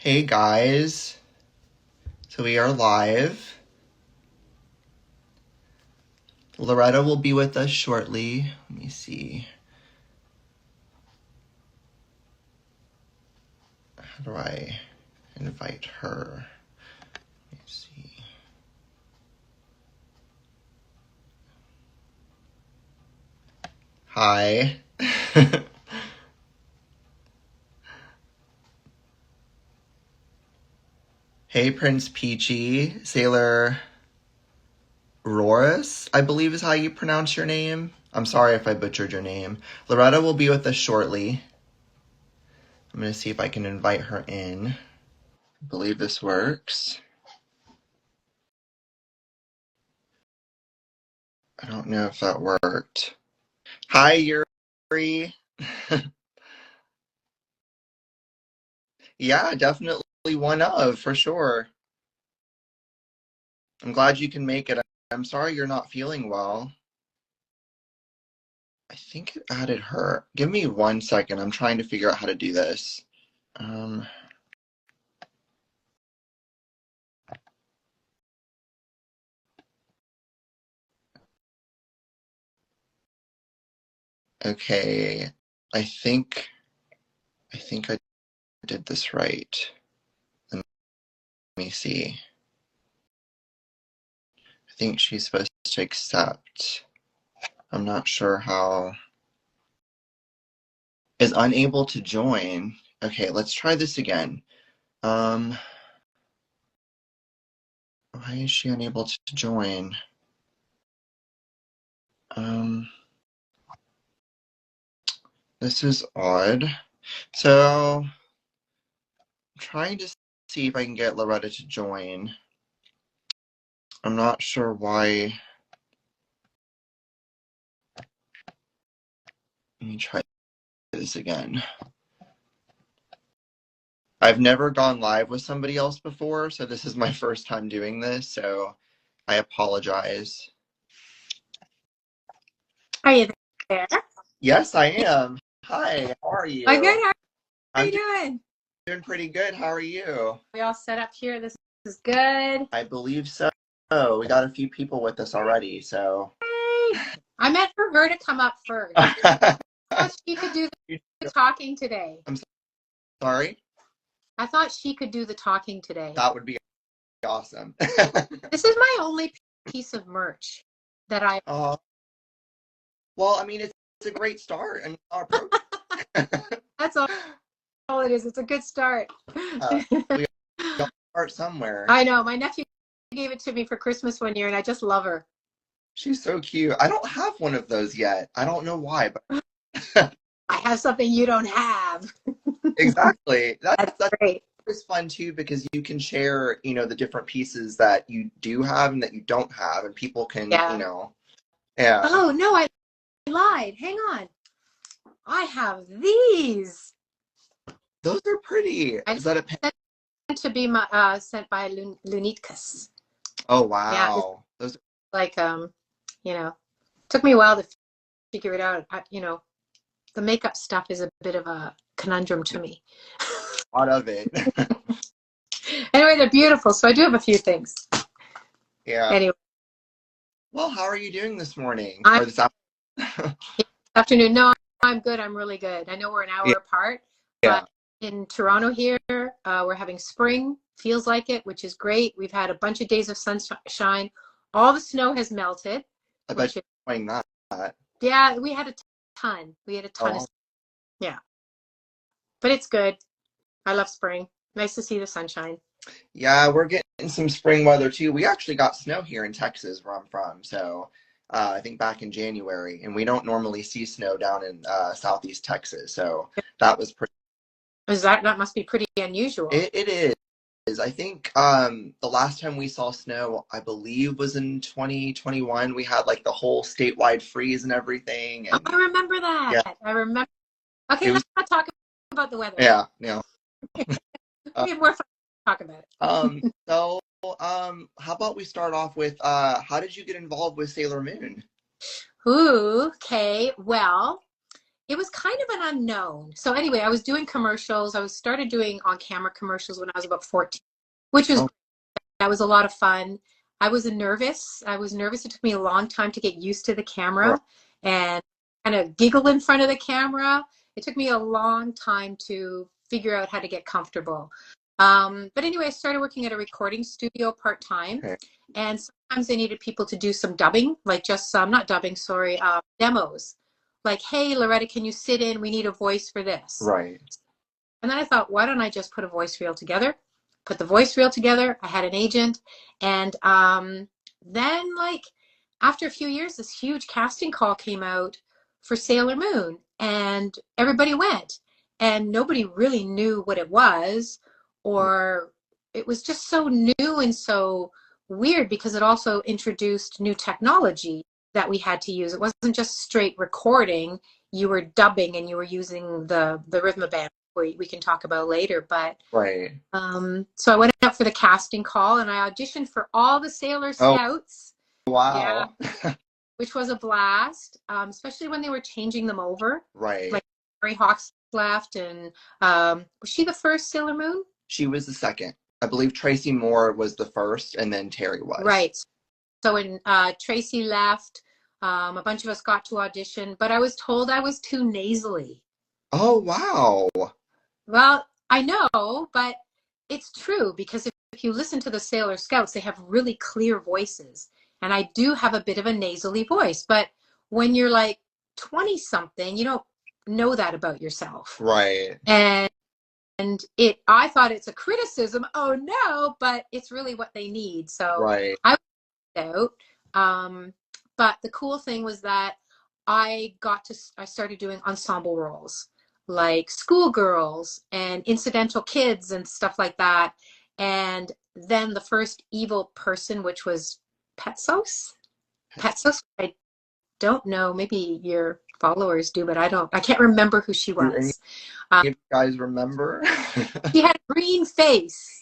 Hey guys, so we are live. Loretta will be with us shortly. Let me see. How do I invite her? Let me see. Hi. Hey Prince Peachy, Sailor Roris, I believe is how you pronounce your name. I'm sorry if I butchered your name. Loretta will be with us shortly. I'm going to see if I can invite her in. I believe this works. I don't know if that worked. Hi, Yuri. Yeah, definitely one of, for sure. I'm glad you can make it. I'm sorry you're not feeling well. I think it added her. Give me 1 second. I'm trying to figure out how to do this. Um, okay. I think I did this right. Let me see. I think she's supposed to accept. I'm not sure how. Is unable to join. Okay, let's try this again. Why is she unable to join? This is odd. So I'm trying to see if I can get Loretta to join. I'm not sure why. Let me try this again. I've never gone live with somebody else before, so this is my first time doing this, so I apologize. Are you there? Yes, I am. Hi, how are you? I'm good. How are I'm you doing? doing pretty good. How are you? We all set up here. This is good. I believe so. We got a few people with us already, so. Hey, I meant for her to come up first. I thought she could do the talking today. I'm sorry? I thought she could do the talking today. That would be awesome. This is my only piece of merch that I. Well, I mean, it's a great start and our program. That's all it is. It's a good start. We got to start somewhere. I know. My nephew gave it to me for Christmas one year, and I just love her. She's so cute. I don't have one of those yet. I don't know why, but I have something you don't have. exactly. That's great. It's fun too because you can share, the different pieces that you do have and that you don't have, and people can, Yeah. yeah. Oh no, I lied. Hang on. I have these. Those are pretty. Is that a pen? To be sent by Lunitkas. Oh wow. Yeah, those are like took me a while to figure it out. The makeup stuff is a bit of a conundrum to me. a lot of it. Anyway, they're beautiful, so I do have a few things. Yeah. Anyway. Well, how are you doing this morning? Or this afternoon? No, I'm good. I'm really good. I know we're an hour apart, but in Toronto here, we're having spring. Feels like it, which is great. We've had a bunch of days of sunshine. All the snow has melted. I bet you're enjoying that. Yeah, we had a ton. Of yeah. But it's good. I love spring. Nice to see the sunshine. Yeah, we're getting some spring weather too. We actually got snow here in Texas where I'm from. So I think back in January, and we don't normally see snow down in Southeast Texas. So that was pretty. That must be pretty unusual. It is. I think the last time we saw snow, I believe, was in 2021. We had like the whole statewide freeze and everything. And, I remember that. Yeah. I remember. Okay, let's not talk about the weather. Yeah. We have more fun to talk about it. So how about we start off with how did you get involved with Sailor Moon? Ooh, okay. Well, it was kind of an unknown. So anyway, I was doing commercials. I was started doing on-camera commercials when I was about 14, which was, that was a lot of fun. I was nervous. I was nervous. It took me a long time to get used to the camera and kind of giggle in front of the camera. It took me a long time to figure out how to get comfortable. But anyway, I started working at a recording studio part-time. Okay. And sometimes they needed people to do some dubbing, like just some, not dubbing, sorry, demos. Like, hey, Loretta, can you sit in? We need a voice for this. Right. And then I thought, why don't I just put a voice reel together? Put the voice reel together. I had an agent. And then, like, after a few years, this huge casting call came out for Sailor Moon. And everybody went. And nobody really knew what it was. Or it was just so new and so weird because it also introduced new technology that we had to use. It wasn't just straight recording. You were dubbing and you were using the Rhythmaband, we can talk about later. But so I went out for the casting call and I auditioned for all the Sailor Scouts. Oh, wow. Yeah, which was a blast, especially when they were changing them over. Right. Like Mary Hawks left, and was she the first Sailor Moon? She was the second. I believe Tracy Moore was the first, and then Terry was. Right. So when Tracy left, a bunch of us got to audition, but I was told I was too nasally. Oh, wow. Well, I know, but it's true because if you listen to the Sailor Scouts, they have really clear voices. And I do have a bit of a nasally voice, but when you're like 20 something, you don't know that about yourself. Right. And I thought it's a criticism. Oh no, but it's really what they need. So right. I was out. But the cool thing was that I started doing ensemble roles like schoolgirls and incidental kids and stuff like that. And then the first evil person, which was Petsos. Petsos, I don't know. Maybe your followers do, but I can't remember who she was. You guys remember? She had a green face.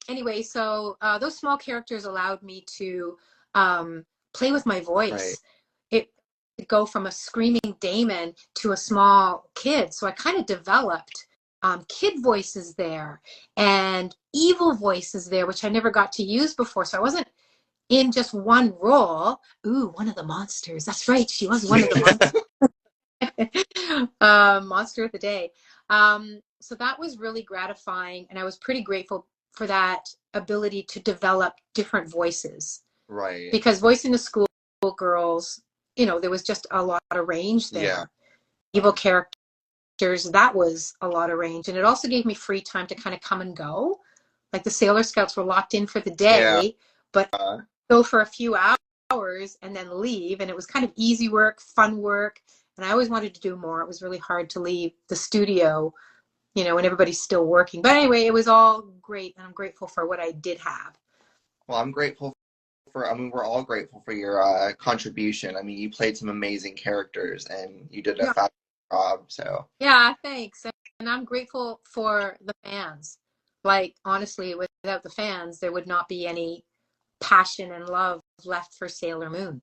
Anyway, so those small characters allowed me to play with my voice. Right. It would go from a screaming Damon to a small kid. So I kind of developed kid voices there and evil voices there, which I never got to use before. So I wasn't in just one role. Ooh, one of the monsters. That's right. She was one of the monsters. Monster of the day. So that was really gratifying. And I was pretty grateful for that ability to develop different voices. Right. Because voicing the school girls, there was just a lot of range there. Yeah. Evil characters, that was a lot of range. And it also gave me free time to kind of come and go. Like the Sailor Scouts were locked in for the day, but go for a few hours and then leave. And it was kind of easy work, fun work. And I always wanted to do more. It was really hard to leave the studio, when everybody's still working. But anyway, it was all great. And I'm grateful for what I did have. Well, I'm grateful we're all grateful for your contribution. I mean, you played some amazing characters and you did a fabulous job. So yeah, thanks. And I'm grateful for the fans. Like, honestly, without the fans, there would not be any passion and love left for Sailor Moon.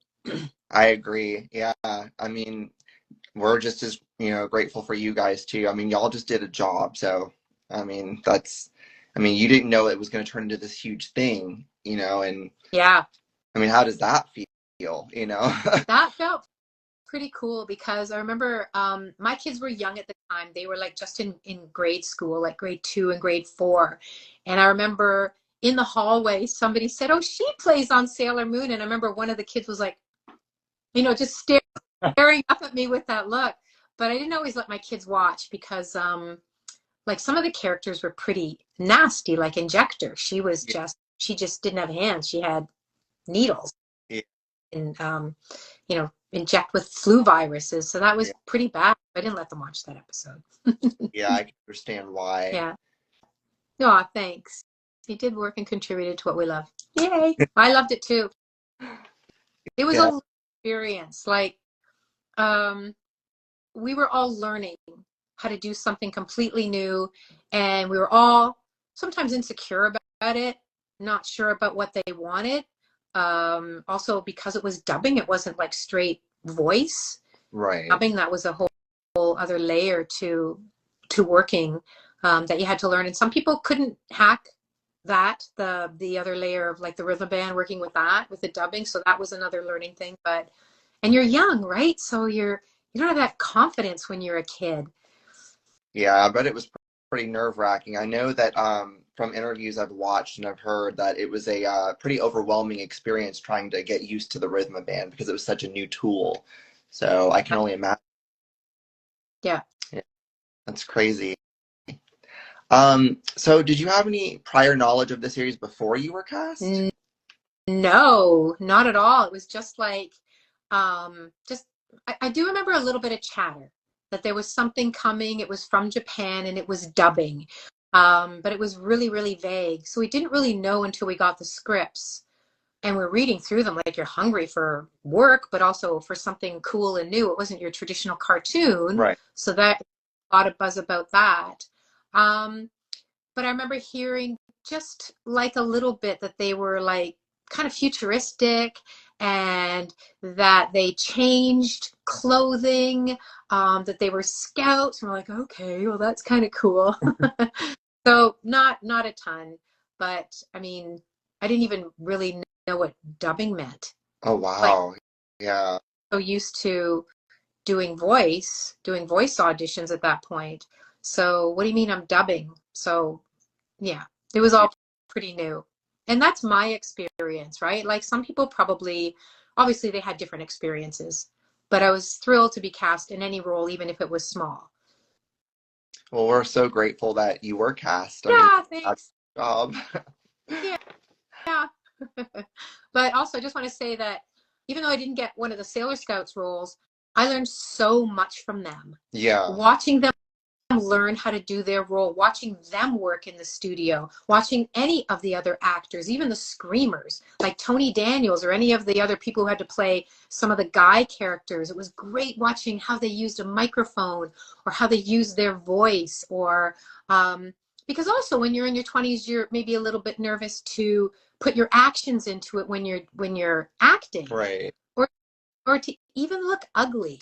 I agree. Yeah. I mean, we're just as, grateful for you guys too. I mean, y'all just did a job. So, I mean, you didn't know it was going to turn into this huge thing, and yeah. I mean, how does that feel, That felt pretty cool because I remember my kids were young at the time. They were like just in grade school, like grade 2 and grade 4. And I remember in the hallway, somebody said, oh, she plays on Sailor Moon. And I remember one of the kids was like, just staring up at me with that look. But I didn't always let my kids watch because like some of the characters were pretty nasty, like Injector. She just didn't have hands. She had needles. Yeah. And, inject with flu viruses. So that was pretty bad. I didn't let them watch that episode. Yeah, I can understand why. Yeah. Oh, thanks. You did work and contributed to what we love. Yay. I loved it too. It was a experience. Like, we were all learning how to do something completely new. And we were all sometimes insecure about it, not sure about what they wanted. Also, because it was dubbing, it wasn't like straight voice. Right. Dubbing, that was a whole other layer to working that you had to learn. And some people couldn't hack that, the other layer of like the rhythm band, working with that, with the dubbing. So that was another learning thing. But, and you're young, right? So you don't have that confidence when you're a kid. Yeah, I bet it was pretty nerve-wracking. I know that from interviews I've watched and I've heard that it was a pretty overwhelming experience trying to get used to the rhythm band because it was such a new tool. So I can only imagine. Yeah. Yeah, that's crazy. So did you have any prior knowledge of the series before you were cast? No, not at all. It was just like, just, I do remember a little bit of chatter that there was something coming. It was from Japan and it was dubbing. But it was really, really vague. So we didn't really know until we got the scripts and we're reading through them like you're hungry for work, but also for something cool and new. It wasn't your traditional cartoon. Right. So that, a lot of buzz about that. But I remember hearing just like a little bit that they were like kind of futuristic and that they changed clothing, that they were scouts. And we're like, okay, well, that's kind of cool. So not a ton, but I mean, I didn't even really know what dubbing meant. Oh, Like, wow. Yeah. so used to doing voice auditions at that point. So what do you mean I'm dubbing? So yeah, it was all pretty new. And that's my experience, right? Like some people probably, obviously they had different experiences, but I was thrilled to be cast in any role, even if it was small. Well, we're so grateful that you were cast. I mean, Yeah, that's thanks. a job. Yeah, yeah. But also I just want to say that even though I didn't get one of the Sailor Scouts roles, I learned so much from them. Yeah. Watching them learn how to do their role, watching them work in the studio, watching any of the other actors, even the screamers, like Tony Daniels or any of the other people who had to play some of the guy characters. It was great watching how they used a microphone or how they used their voice, or because also when you're in your 20s, you're maybe a little bit nervous to put your actions into it when you're acting, Right. or to even look ugly.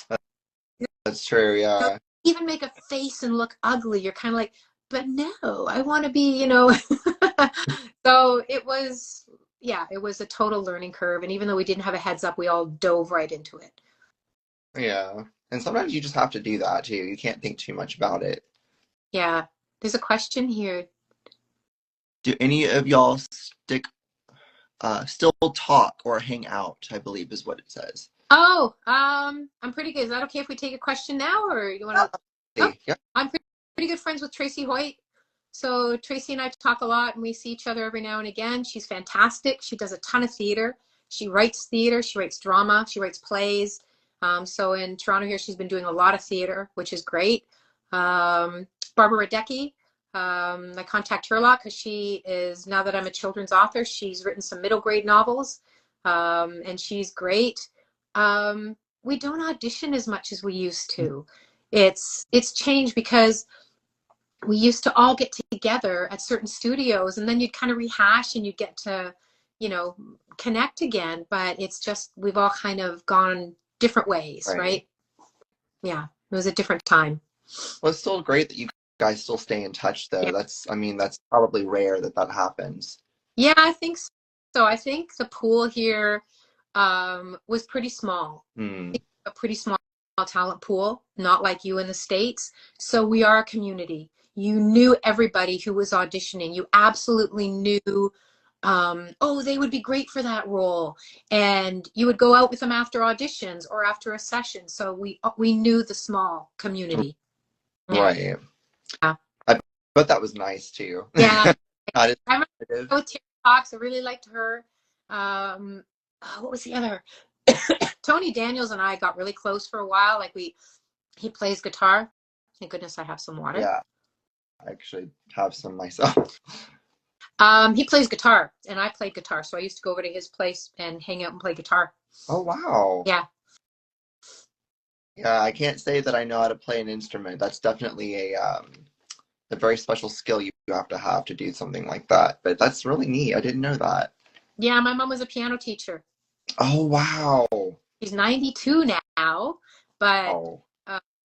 That's true. Yeah. Even make a face and look ugly. You're kind of like, but no, I want to be, So it was, yeah, it was a total learning curve. And even though we didn't have a heads up, we all dove right into it. Yeah. And sometimes you just have to do that too. You can't think too much about it. Yeah. There's a question here. Do any of y'all still talk or hang out, I believe is what it says. Oh, I'm pretty good. Is that okay if we take a question now, or you want to? Oh, Yeah. I'm pretty good friends with Tracy Hoyt. So Tracy and I talk a lot and we see each other every now and again. She's fantastic. She does a ton of theater. She writes theater. She writes drama. She writes plays. So in Toronto here, she's been doing a lot of theater, which is great. Barbara Radecki, I contact her a lot because she is, now that I'm a children's author, she's written some middle grade novels, and she's great. We don't audition as much as we used to. It's changed because we used to all get together at certain studios and then you'd kind of rehash and you'd get to, connect again. But it's just, we've all kind of gone different ways, right? Yeah, it was a different time. Well, it's still great that you guys still stay in touch though. Yeah. That's probably rare that happens. Yeah, I think so. I think the pool here was pretty small. A pretty small talent pool, not like you in the States. So we are a community. You knew everybody who was auditioning. You absolutely knew, oh, they would be great for that role. And you would go out with them after auditions or after a session. So we knew the small community. Right. Yeah. I bet that was nice too. Yeah. I remember with Terry Fox, I really liked her. What was the other? Tony Daniels and I got really close for a while. Like he plays guitar. Thank goodness I have some water. Yeah, I actually have some myself. He plays guitar and I played guitar. So I used to go over to his place and hang out and play guitar. Oh, wow. Yeah. Yeah, I can't say that I know how to play an instrument. That's definitely a very special skill you have to do something like that. But that's really neat. I didn't know that. Yeah, my mom was a piano teacher. Oh, wow. She's 92 now. now, but Oh.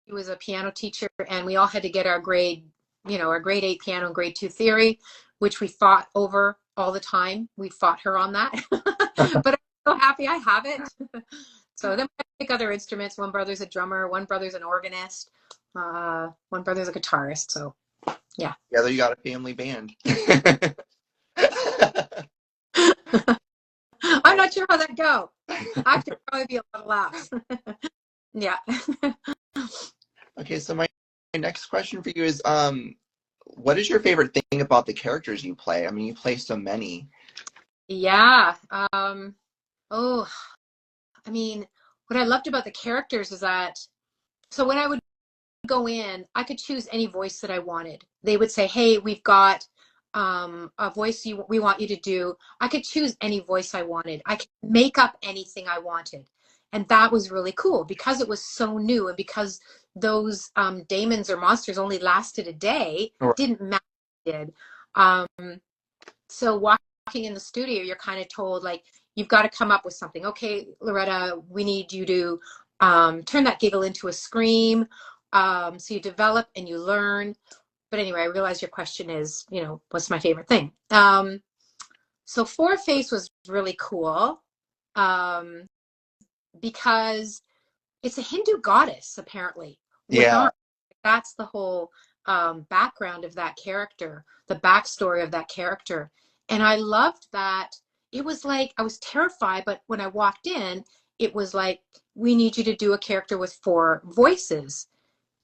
he was a piano teacher, and we all had to get our grade, our grade 8 piano and grade 2 theory, which we fought over all the time. We fought her on that, but I'm so happy I have it. So then I pick other instruments. One brother's a drummer, one brother's an organist, one brother's a guitarist. So yeah. Together you got a family band. I'm not sure how that go. I could probably be a lot of laughs. Yeah. Okay, so my next question for you is, what is your favorite thing about the characters you play? I mean, you play so many. Yeah. Oh, I mean, what I loved about the characters is that, so when I would go in, I could choose any voice that I wanted. They would say, hey, we've got a voice we want you to do. I could choose any voice I wanted. I could make up anything I wanted. And that was really cool because it was so new, and because those daemons or monsters only lasted a day, didn't matter. Did. So walking in the studio, you're kind of told, like, you've got to come up with something. Okay, Loretta, we need you to turn that giggle into a scream. So you develop and you learn. But anyway, I realize your question is, what's my favorite thing? So Four Face was really cool because it's a Hindu goddess, apparently. Yeah. That's the whole background of that character, the backstory of that character. And I loved that. It was like, I was terrified, but when I walked in, it was like, we need you to do a character with 4 voices.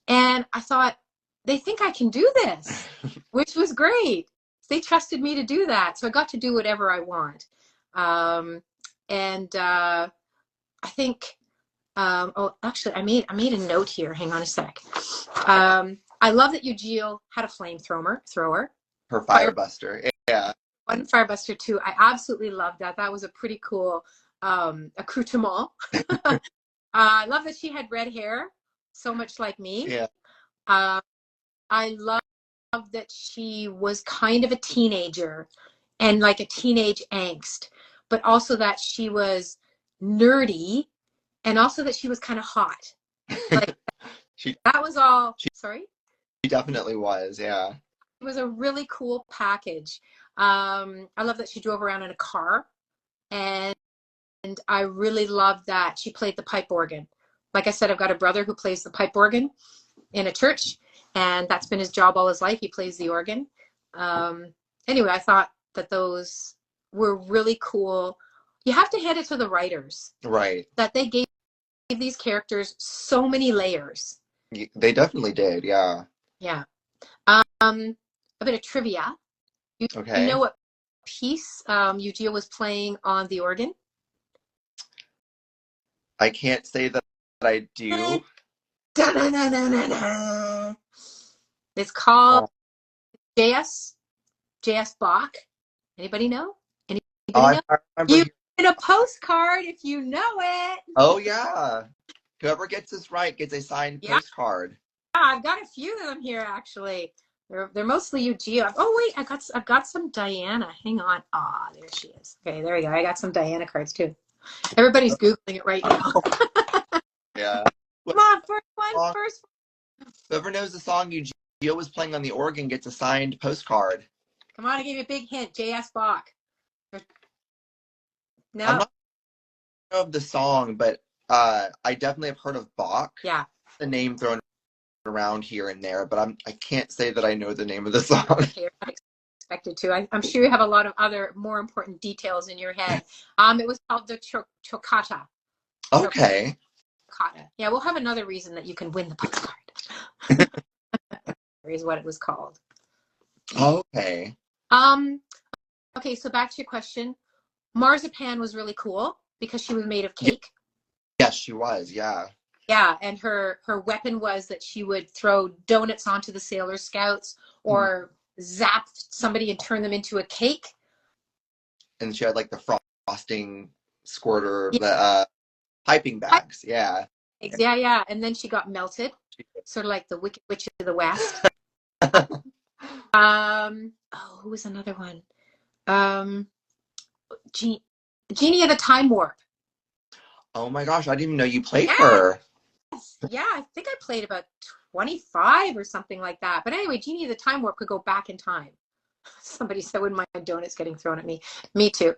And I thought, they think I can do this, which was great. They trusted me to do that. So I got to do whatever I want. I think, actually, I made a note here. Hang on a sec. I love that Eugeal had a thrower. Her firebuster. Yeah. One firebuster too. I absolutely loved that. That was a pretty cool accoutrement. I love that she had red hair, so much like me. Yeah. I love that she was kind of a teenager and like a teenage angst, but also that she was nerdy and also that she was kind of hot. Like that was all. Sorry? She definitely was, yeah. It was a really cool package. I love that she drove around in a car, and I really loved that she played the pipe organ. Like I said, I've got a brother who plays the pipe organ in a church, and that's been his job all his life. He plays the organ. Anyway, I thought that those were really cool. You have to hand it to the writers. Right. That they gave these characters so many layers. They definitely did, yeah. Yeah. A bit of trivia. You know what piece Eugeal was playing on the organ? I can't say that I do. It's called JS Bach. Anybody know? Anybody know? You get a postcard if you know it. Oh yeah. Whoever gets this right gets a signed postcard. Yeah, I've got a few of them here actually. They're mostly Eugeal. Oh wait, I've got some Diana. Hang on. Ah, there she is. Okay, there we go. I got some Diana cards too. Everybody's Googling it right now. Yeah. Come on, first one. Whoever knows the song Eugeal was playing on the organ gets a signed postcard. Come on, I gave you a big hint. J.S. Bach. No. I'm not sure of the song, but I definitely have heard of Bach. Yeah. The name thrown around here and there, but I can't say that I know the name of the song. Okay, I expected to. I'm sure you have a lot of other more important details in your head. It was called the Toccata. Okay. Toccata. Yeah, we'll have another reason that you can win the postcard. Is what it was called. Okay. Okay, so back to your question. Marzipan was really cool because she was made of cake. Yes, she was. Yeah. Yeah, and her weapon was that she would throw donuts onto the Sailor Scouts or zap somebody and turn them into a cake. And she had like the frosting squirter, the piping bags. Yeah. Yeah. And then she got melted, sort of like the Wicked Witch of the West. Who was another one? Genie of the Time Warp. Oh my gosh, I didn't even know you played Yeah. her. Yeah, I think I played about 25 or something like that. But anyway, Genie of the Time Warp could go back in time. Somebody said, wouldn't mind donuts getting thrown at me. Me too.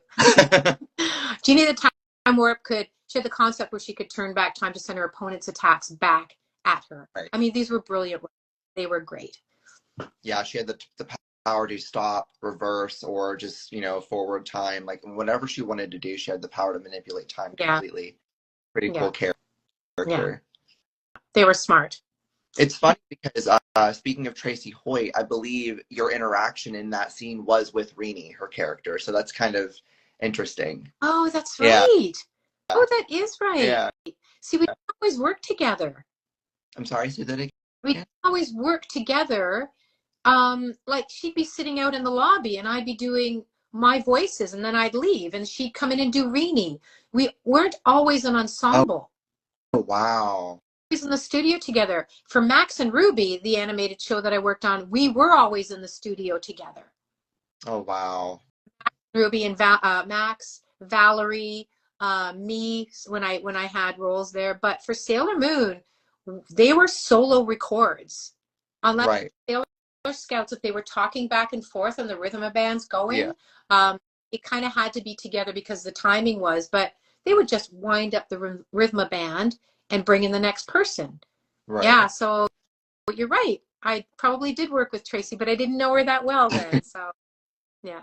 Genie of the Time Warp she had the concept where she could turn back time to send her opponent's attacks back at her. Right. I mean, these were brilliant. They were great. Yeah, she had the power to stop, reverse, or just, forward time. Like, whatever she wanted to do, she had the power to manipulate time completely. Pretty cool character. Yeah. They were smart. It's funny because speaking of Tracy Hoyt, I believe your interaction in that scene was with Rini, her character. So that's kind of interesting. Oh, that's right. Yeah. Oh, that is right. Yeah. See, we always work together. I'm sorry, say that again. We always work together. Like she'd be sitting out in the lobby and I'd be doing my voices and then I'd leave and she'd come in and do Rini. We weren't always an ensemble. Oh, wow. In the studio together. For Max and Ruby, the animated show that I worked on, we were always in the studio together. Oh, wow. Ruby and Max, Valerie, me when I had roles there. But for Sailor Moon, they were solo records. Unless Sailor Scouts, if they were talking back and forth and the rhythm of bands going, it kind of had to be together because the timing was. But they would just wind up the rhythm of band and bring in the next person. Right. Yeah, so you're right. I probably did work with Tracy, but I didn't know her that well then. So, yeah.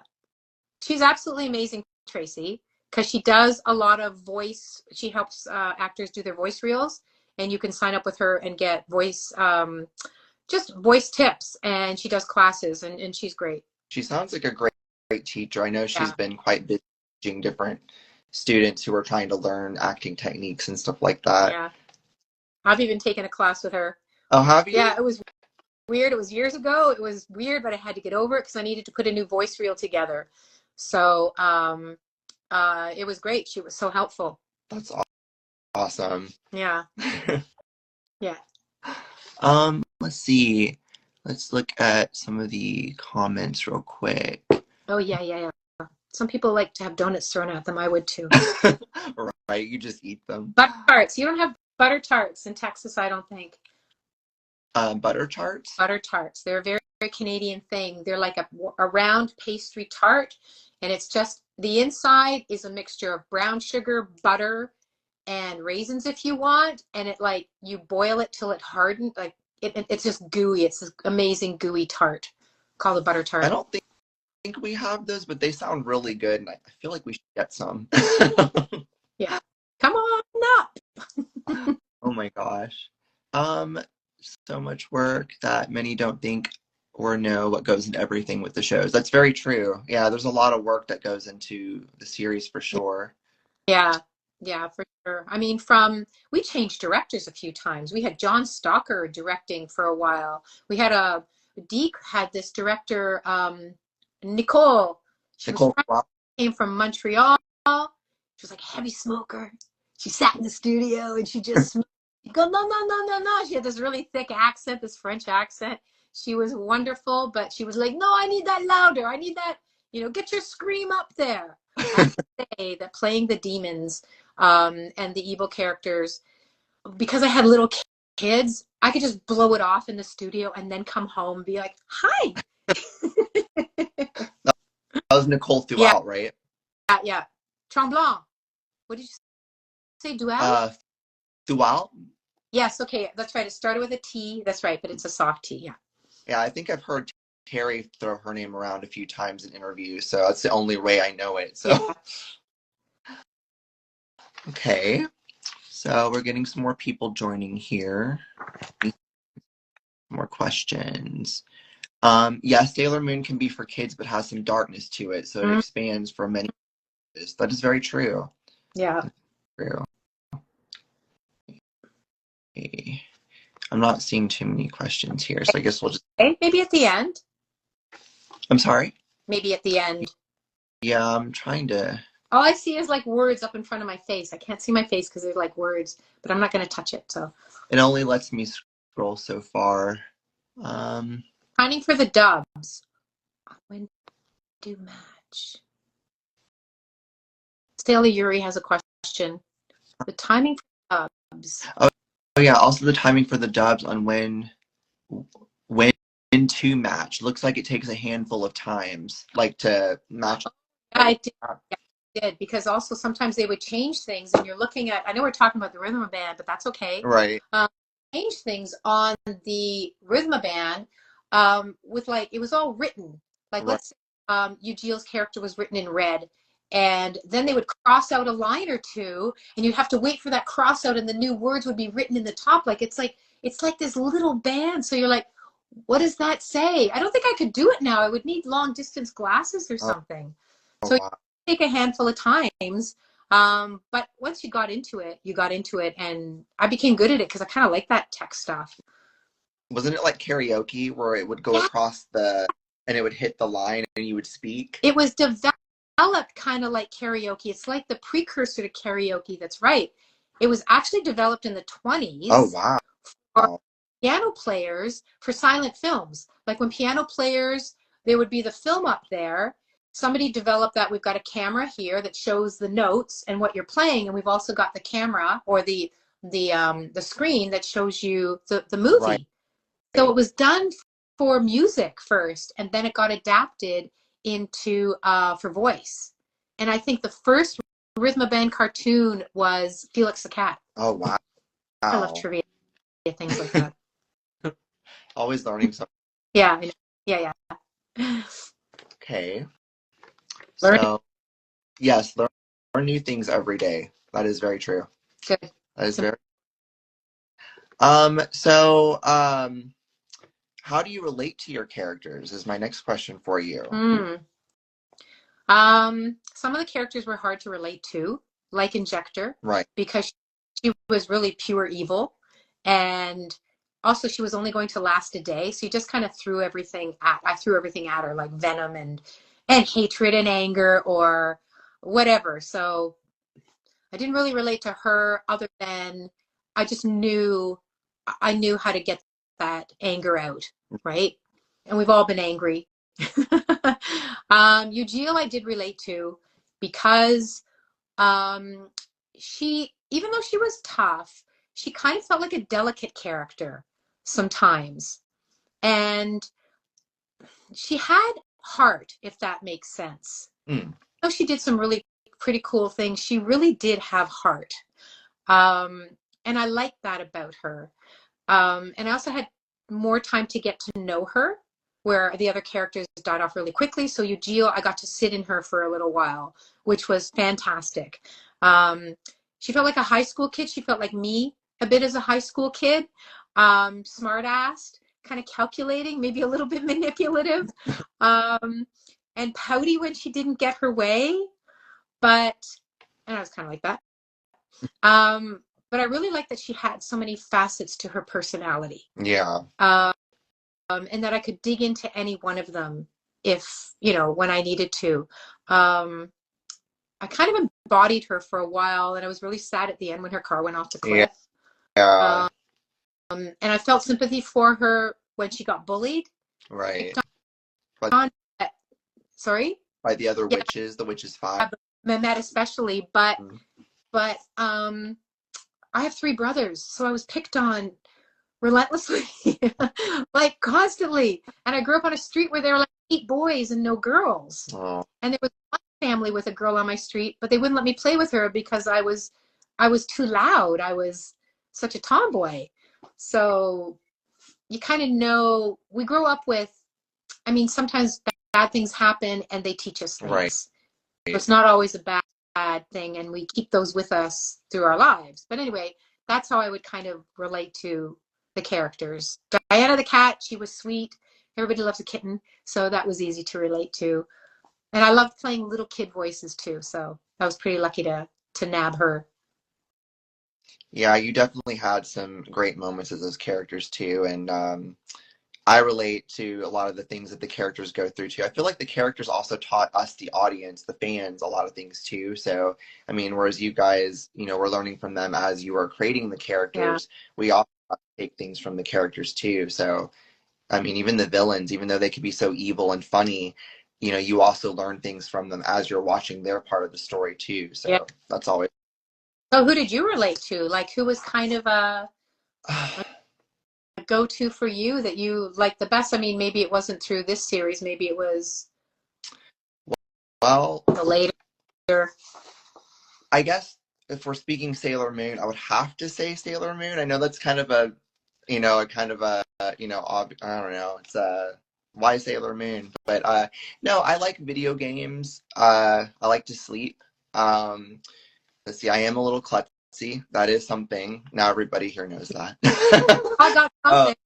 She's absolutely amazing, Tracy, because she does a lot of voice. She helps actors do their voice reels, and you can sign up with her and get just voice tips. And she does classes, and she's great. She sounds like a great teacher. I know she's been quite busy teaching different students who are trying to learn acting techniques and stuff like that. Yeah. I've even taken a class with her. Oh, have you? Yeah, it was weird. It was years ago. It was weird, but I had to get over it because I needed to put a new voice reel together. So it was great. She was so helpful. That's awesome. Yeah. Yeah. Let's see. Let's look at some of the comments real quick. Oh, yeah. Some people like to have donuts thrown at them. I would too. Right, you just eat them. Butter tarts. You don't have butter tarts in Texas, I don't think. Butter tarts? Butter tarts. They're a very, very Canadian thing. They're like a round pastry tart, and it's just the inside is a mixture of brown sugar, butter, and raisins if you want, and it like you boil it till it hardens. Like it's just gooey. It's this amazing gooey tart called a butter tart. I don't think we have those, but they sound really good, and I feel like we should get some. Yeah, come on up. Oh my gosh. So much work that many don't think or know what goes into everything with the shows. That's very true. Yeah, there's a lot of work that goes into the series for sure. Yeah, for sure. I mean, we changed directors a few times. We had John Stalker directing for a while. We had Deke had this director, Nicole. She came from Montreal. She was like a heavy smoker. She sat in the studio and she just go, no. She had this really thick accent, this French accent. She was wonderful, but she was like, no, I need that louder. I need that, get your scream up there. I have to say that playing the demons and the evil characters, because I had little kids, I could just blow it off in the studio and then come home and be like, hi. That was Nicole throughout, right? Yeah. Tremblant. What did you say? Dual? Throughout? Yes, okay. That's right. It started with a T. That's right, but it's a soft T, yeah. Yeah, I think I've heard Terry throw her name around a few times in interviews, so that's the only way I know it. So yeah. Okay. So we're getting some more people joining here. More questions. Yes, Sailor Moon can be for kids, but has some darkness to it, so it expands for many ages. That is very true. Yeah. True. Okay. I'm not seeing too many questions here, so I guess we'll just... Maybe at the end. I'm sorry? Maybe at the end. Yeah, I'm trying to... All I see is like words up in front of my face. I can't see my face because they're like words, but I'm not going to touch it, so... It only lets me scroll so far. Finding for the dubs. When do match? Staley Yuri has a question. The timing for dubs. Oh yeah, also the timing for the dubs on when to match. Looks like it takes a handful of times, like to match. Yeah, I did. Yeah, I did, because also sometimes they would change things, and you're looking at. I know we're talking about the rhythm band, but that's okay. Right. Change things on the rhythm band with like it was all written. Like Right. let's say Eugeal's character was written in red, and then they would cross out a line or two, and you'd have to wait for that cross out, and the new words would be written in the top. Like it's like this little band. So you're like, what does that say? I don't think I could do it now. I would need long distance glasses or something. Oh, So wow. you take a handful of times. But once you got into it, and I became good at it because I kind of like that tech stuff. Wasn't it like karaoke where it would go Yeah. across and it would hit the line and you would speak? It was developed kind of like karaoke. It's like the precursor to karaoke. That's right. It was actually developed in the 20s. Oh, wow. For piano players for silent films. Like when piano players, there would be the film up there. Somebody developed that. We've got a camera here that shows the notes and what you're playing, and we've also got the camera or the screen that shows you the movie. Right. So it was done for music first, and then it got adapted into for voice. And I think the first rhythm band cartoon was Felix the Cat. Oh wow! I love trivia, things like that. Always learning something. Yeah. Okay. So, yes, learn new things every day. That is very true. Good. That is very. How do you relate to your characters? Is my next question for you. Some of the characters were hard to relate to, like Injector, right? Because she was really pure evil, and also she was only going to last a day. So you just kind of threw everything at her, like venom and hatred and anger or whatever. So I didn't really relate to her other than I knew how to get that anger out, right? And we've all been angry. Eugeal I did relate to because she, even though she was tough, she kind of felt like a delicate character sometimes. And she had heart, if that makes sense. Though she did some really pretty cool things, she really did have heart. And I liked that about her. And I also had more time to get to know her, where the other characters died off really quickly. So Eugeal, I got to sit in her for a little while, which was fantastic. She felt like a high school kid. She felt like me a bit as a high school kid. Smart-assed, kind of calculating, maybe a little bit manipulative, and pouty when she didn't get her way. And I was kind of like that. But I really liked that she had so many facets to her personality. Yeah. And that I could dig into any one of them if, when I needed to. I kind of embodied her for a while, and I was really sad at the end when her car went off the cliff. Yeah. And I felt sympathy for her when she got bullied. Right. Sorry? By the other witches, the Witches 5. Mehmet especially, but I have 3 brothers, so I was picked on relentlessly, like constantly. And I grew up on a street where there were like 8 boys and no girls. Oh. And there was one family with a girl on my street, but they wouldn't let me play with her because I was too loud. I was such a tomboy. So you kind of know, we grow up with, sometimes bad things happen and they teach us things. Right. So it's not always a bad thing, and we keep those with us through our lives. But anyway, that's how I would kind of relate to the characters. Diana the cat, she was sweet. Everybody loves a kitten, so that was easy to relate to. And I loved playing little kid voices too, so I was pretty lucky to nab her. Yeah, you definitely had some great moments as those characters too, and I relate to a lot of the things that the characters go through too. I feel like the characters also taught us, the audience, the fans, a lot of things too. So, whereas you guys, were learning from them as you were creating the characters, we also take things from the characters too. So, even the villains, even though they could be so evil and funny, you also learn things from them as you're watching their part of the story too. So that's always So who did you relate to? Like, who was kind of a go-to for you that you liked the best? I mean, maybe it wasn't through this series. Maybe it was Well, the later. I guess if we're speaking Sailor Moon, I would have to say Sailor Moon. I know that's kind of a, a kind of a, I don't know. It's why Sailor Moon? But no, I like video games. I like to sleep. Um, let's see, I am a little klutzy. That is something. Now everybody here knows that. I got something.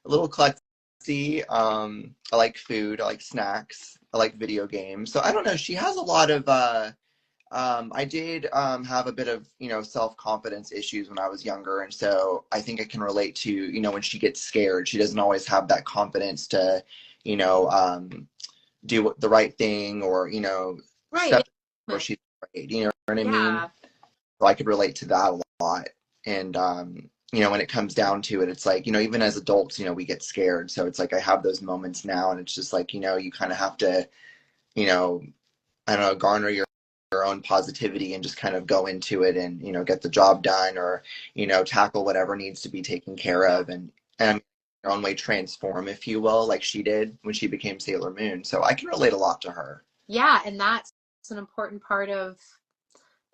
A little klutzy. I like food. I like snacks. I like video games. So I don't know. She has a lot of. I did have a bit of, self-confidence issues when I was younger. And so I think I can relate to, when she gets scared, she doesn't always have that confidence to, do the right thing or, Right. step where she's afraid. You know what I mean? So I could relate to that a lot. And, when it comes down to it, it's like, even as adults, we get scared. So it's like I have those moments now and it's just like, you kind of have to, I don't know, garner your own positivity and just kind of go into it and, get the job done or, tackle whatever needs to be taken care of and your own way transform, if you will, like she did when she became Sailor Moon. So I can relate a lot to her. Yeah, and that's an important part of,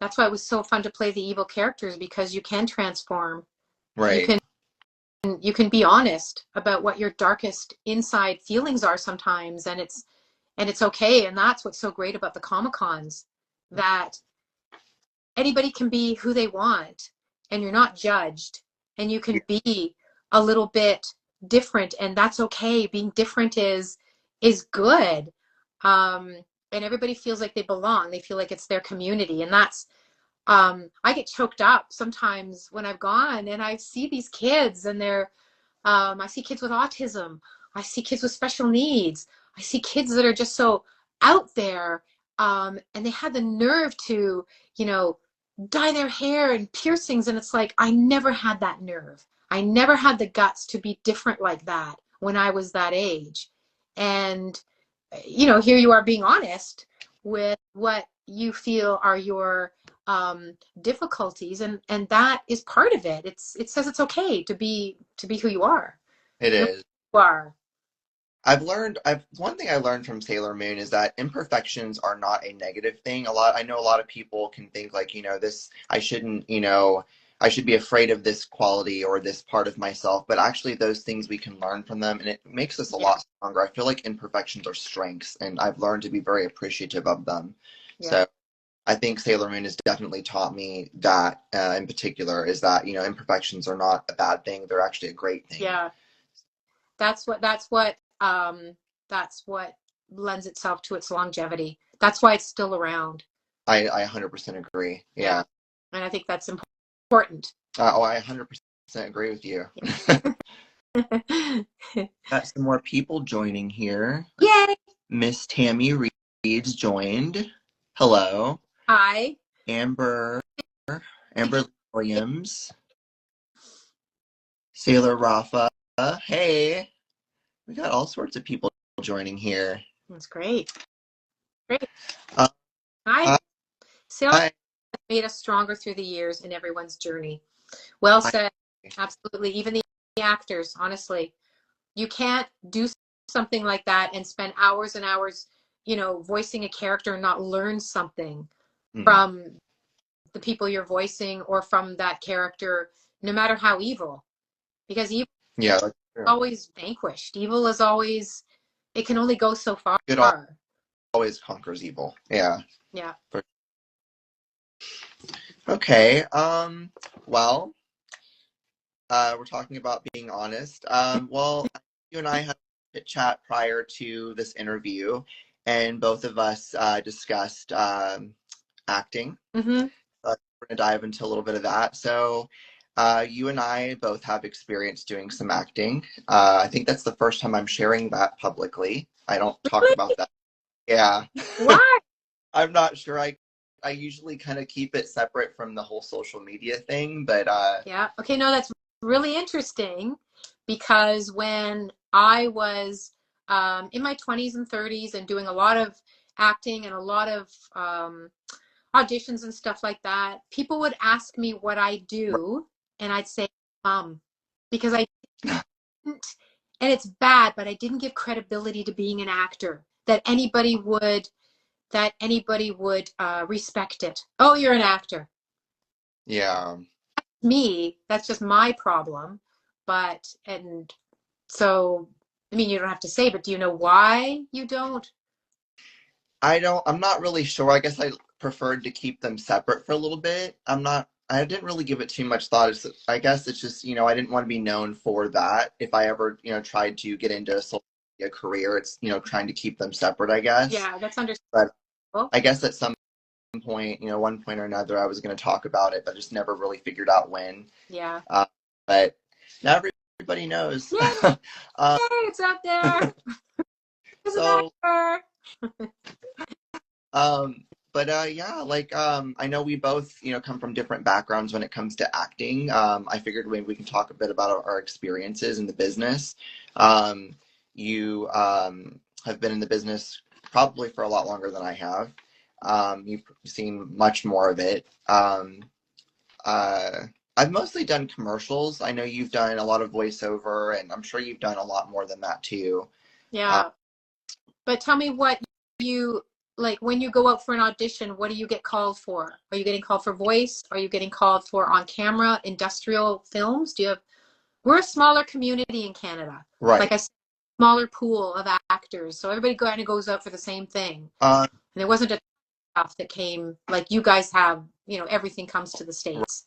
that's why it was so fun to play the evil characters, because you can transform. Right. You can be honest about what your darkest inside feelings are sometimes, and it's okay. And that's what's so great about the Comic-Cons, that anybody can be who they want and you're not judged, and you can be a little bit different, and that's okay. Being different is good. And everybody feels like they belong. They feel like it's their community, and that's I get choked up sometimes when I've gone and I see these kids and I see kids with autism. I see kids with special needs. I see kids that are just so out there, and they have the nerve to, dye their hair and piercings. And it's like, I never had that nerve. I never had the guts to be different like that when I was that age. And, here you are being honest with what you feel are your difficulties, and that is part of it. It says it's okay to be who you are. It is. You are. One thing I learned from Sailor Moon is that imperfections are not a negative thing. I know a lot of people can think like, this, I shouldn't, I should be afraid of this quality or this part of myself, but actually those things we can learn from them and it makes us a lot stronger. I feel like imperfections are strengths and I've learned to be very appreciative of them. Yeah. So I think Sailor Moon has definitely taught me that in particular is that, imperfections are not a bad thing. They're actually a great thing. Yeah. That's what lends itself to its longevity. That's why it's still around. I 100% agree. Yeah. And I think that's important. I 100% agree with you. Got some more people joining here. Yay! Miss Tammy Reed's joined. Hello. Hi. Amber Williams. Sailor Rafa. Hey. We got all sorts of people joining here. That's great. Great. Hi. Sailor has made us stronger through the years in everyone's journey. Well said. Absolutely. Even the actors, honestly. You can't do something like that and spend hours and hours, voicing a character and not learn something from the people you're voicing or from that character, no matter how evil. Because evil is always vanquished. Evil is always, it can only go so far. Good always conquers evil. Yeah. Yeah. Okay. Well, we're talking about being honest. Well, you and I had a chat prior to this interview, and both of us discussed acting. Mm-hmm. We're going to dive into a little bit of that. So you and I both have experience doing some acting. I think that's the first time I'm sharing that publicly. I don't talk about that. Yeah. What? I'm not sure. I usually kind of keep it separate from the whole social media thing, but yeah. Okay, no, that's really interesting, because when I was in my 20s and 30s and doing a lot of acting and a lot of auditions and stuff like that, people would ask me what I do, and I'd say, because I didn't, and it's bad, but I didn't give credibility to being an actor, that anybody would respect it. Oh, you're an actor. Yeah. Me, that's just my problem. So, I mean, you don't have to say, but do you know why you don't? I'm not really sure. I guess I preferred to keep them separate for a little bit. I didn't really give it too much thought. I guess it's just, I didn't want to be known for that. If I ever, tried to get into a social media career, it's, trying to keep them separate, I guess. Yeah, that's understandable. But I guess at some point, one point or another, I was going to talk about it, but just never really figured out when. Yeah. But now everybody knows. Yay, it's out there. So, yeah, like, I know we both, come from different backgrounds when it comes to acting. I figured maybe we can talk a bit about our experiences in the business. You have been in the business probably for a lot longer than I have. You've seen much more of it. I've mostly done commercials. I know you've done a lot of voiceover, and I'm sure you've done a lot more than that too. Yeah. But tell me what like when you go out for an audition, what do you get called for? Are you getting called for voice? Are you getting called for on camera, industrial films? We're a smaller community in Canada. Right. Like I said, smaller pool of actors. So everybody kind of goes out for the same thing. And there wasn't a stuff that came like you guys have, everything comes to the States.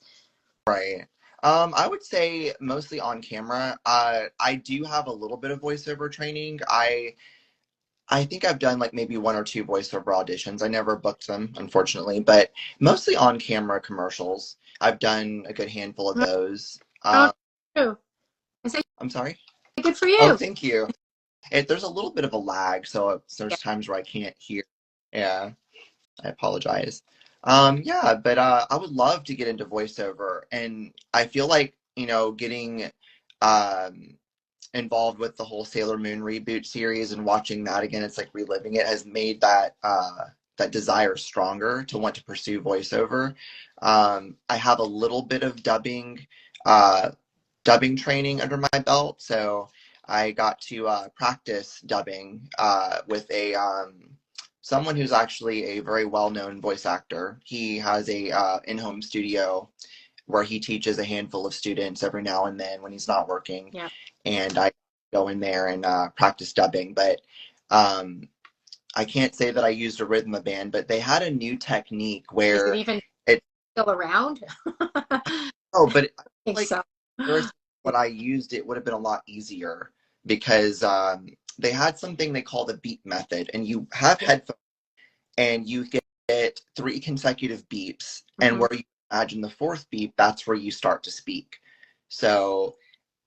Right. I would say mostly on camera. I do have a little bit of voiceover training. I think I've done like maybe 1 or 2 voiceover auditions. I never booked them, unfortunately, but mostly on camera commercials. I've done a good handful of those. I'm sorry? Good for you. Oh, thank you. There's a little bit of a lag, so there's times where I can't hear. Yeah, I apologize. Yeah, but I would love to get into voiceover, and I feel like, getting involved with the whole Sailor Moon reboot series and watching that again, it's like reliving it, has made that desire stronger to want to pursue voiceover. I have a little bit of dubbing training under my belt, so I got to practice dubbing with someone who's actually a very well-known voice actor. He has a in-home studio where he teaches a handful of students every now and then when he's not working. Yeah. And I go in there and practice dubbing. But I can't say that I used a Rhythmaband, but they had a new technique where... Is it even still around? Oh, but I think so. What I used, it would have been a lot easier because they had something they call the beep method, and you have headphones and you get 3 consecutive beeps, and where you imagine the 4th beep, that's where you start to speak. So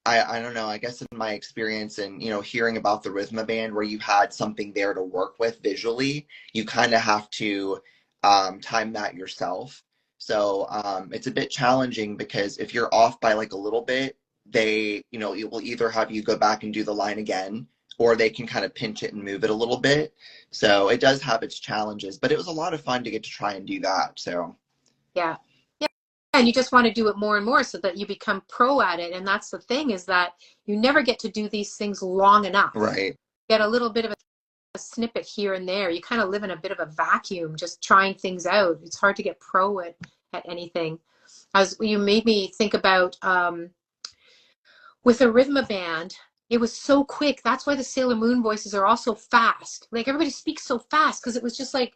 I don't know, I guess in my experience and, hearing about the Rhythmaband where you had something there to work with visually, you kind of have to time that yourself. So it's a bit challenging because if you're off by like a little bit, it will either have you go back and do the line again, or they can kind of pinch it and move it a little bit. So it does have its challenges, but it was a lot of fun to get to try and do that. So yeah. And you just want to do it more and more so that you become pro at it. And that's the thing, is that you never get to do these things long enough. Right. Get a little bit of a snippet here and there. You kind of live in a bit of a vacuum, just trying things out. It's hard to get pro at anything. You made me think about with a Rhythmaband, it was so quick. That's why the Sailor Moon voices are all so fast. Like everybody speaks so fast because it was just like,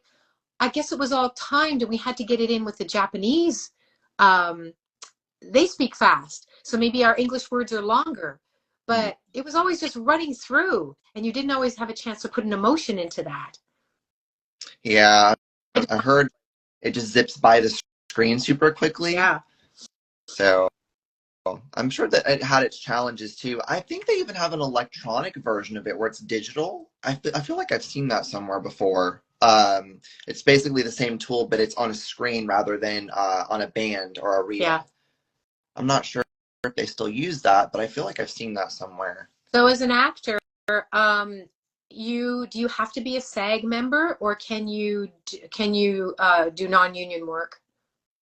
I guess it was all timed, and we had to get it in with the Japanese. They speak fast, so maybe our English words are longer, but it was always just running through, and you didn't always have a chance to put an emotion into that. Yeah, I heard it just zips by the screen super quickly. Yeah. So I'm sure that it had its challenges too. I think they even have an electronic version of it where it's digital. I feel like I've seen that somewhere before. It's basically the same tool, but it's on a screen rather than on a band or a reel. Yeah. I'm not sure if they still use that, but I feel like I've seen that somewhere. So as an actor, do you have to be a SAG member, or can you do non-union work?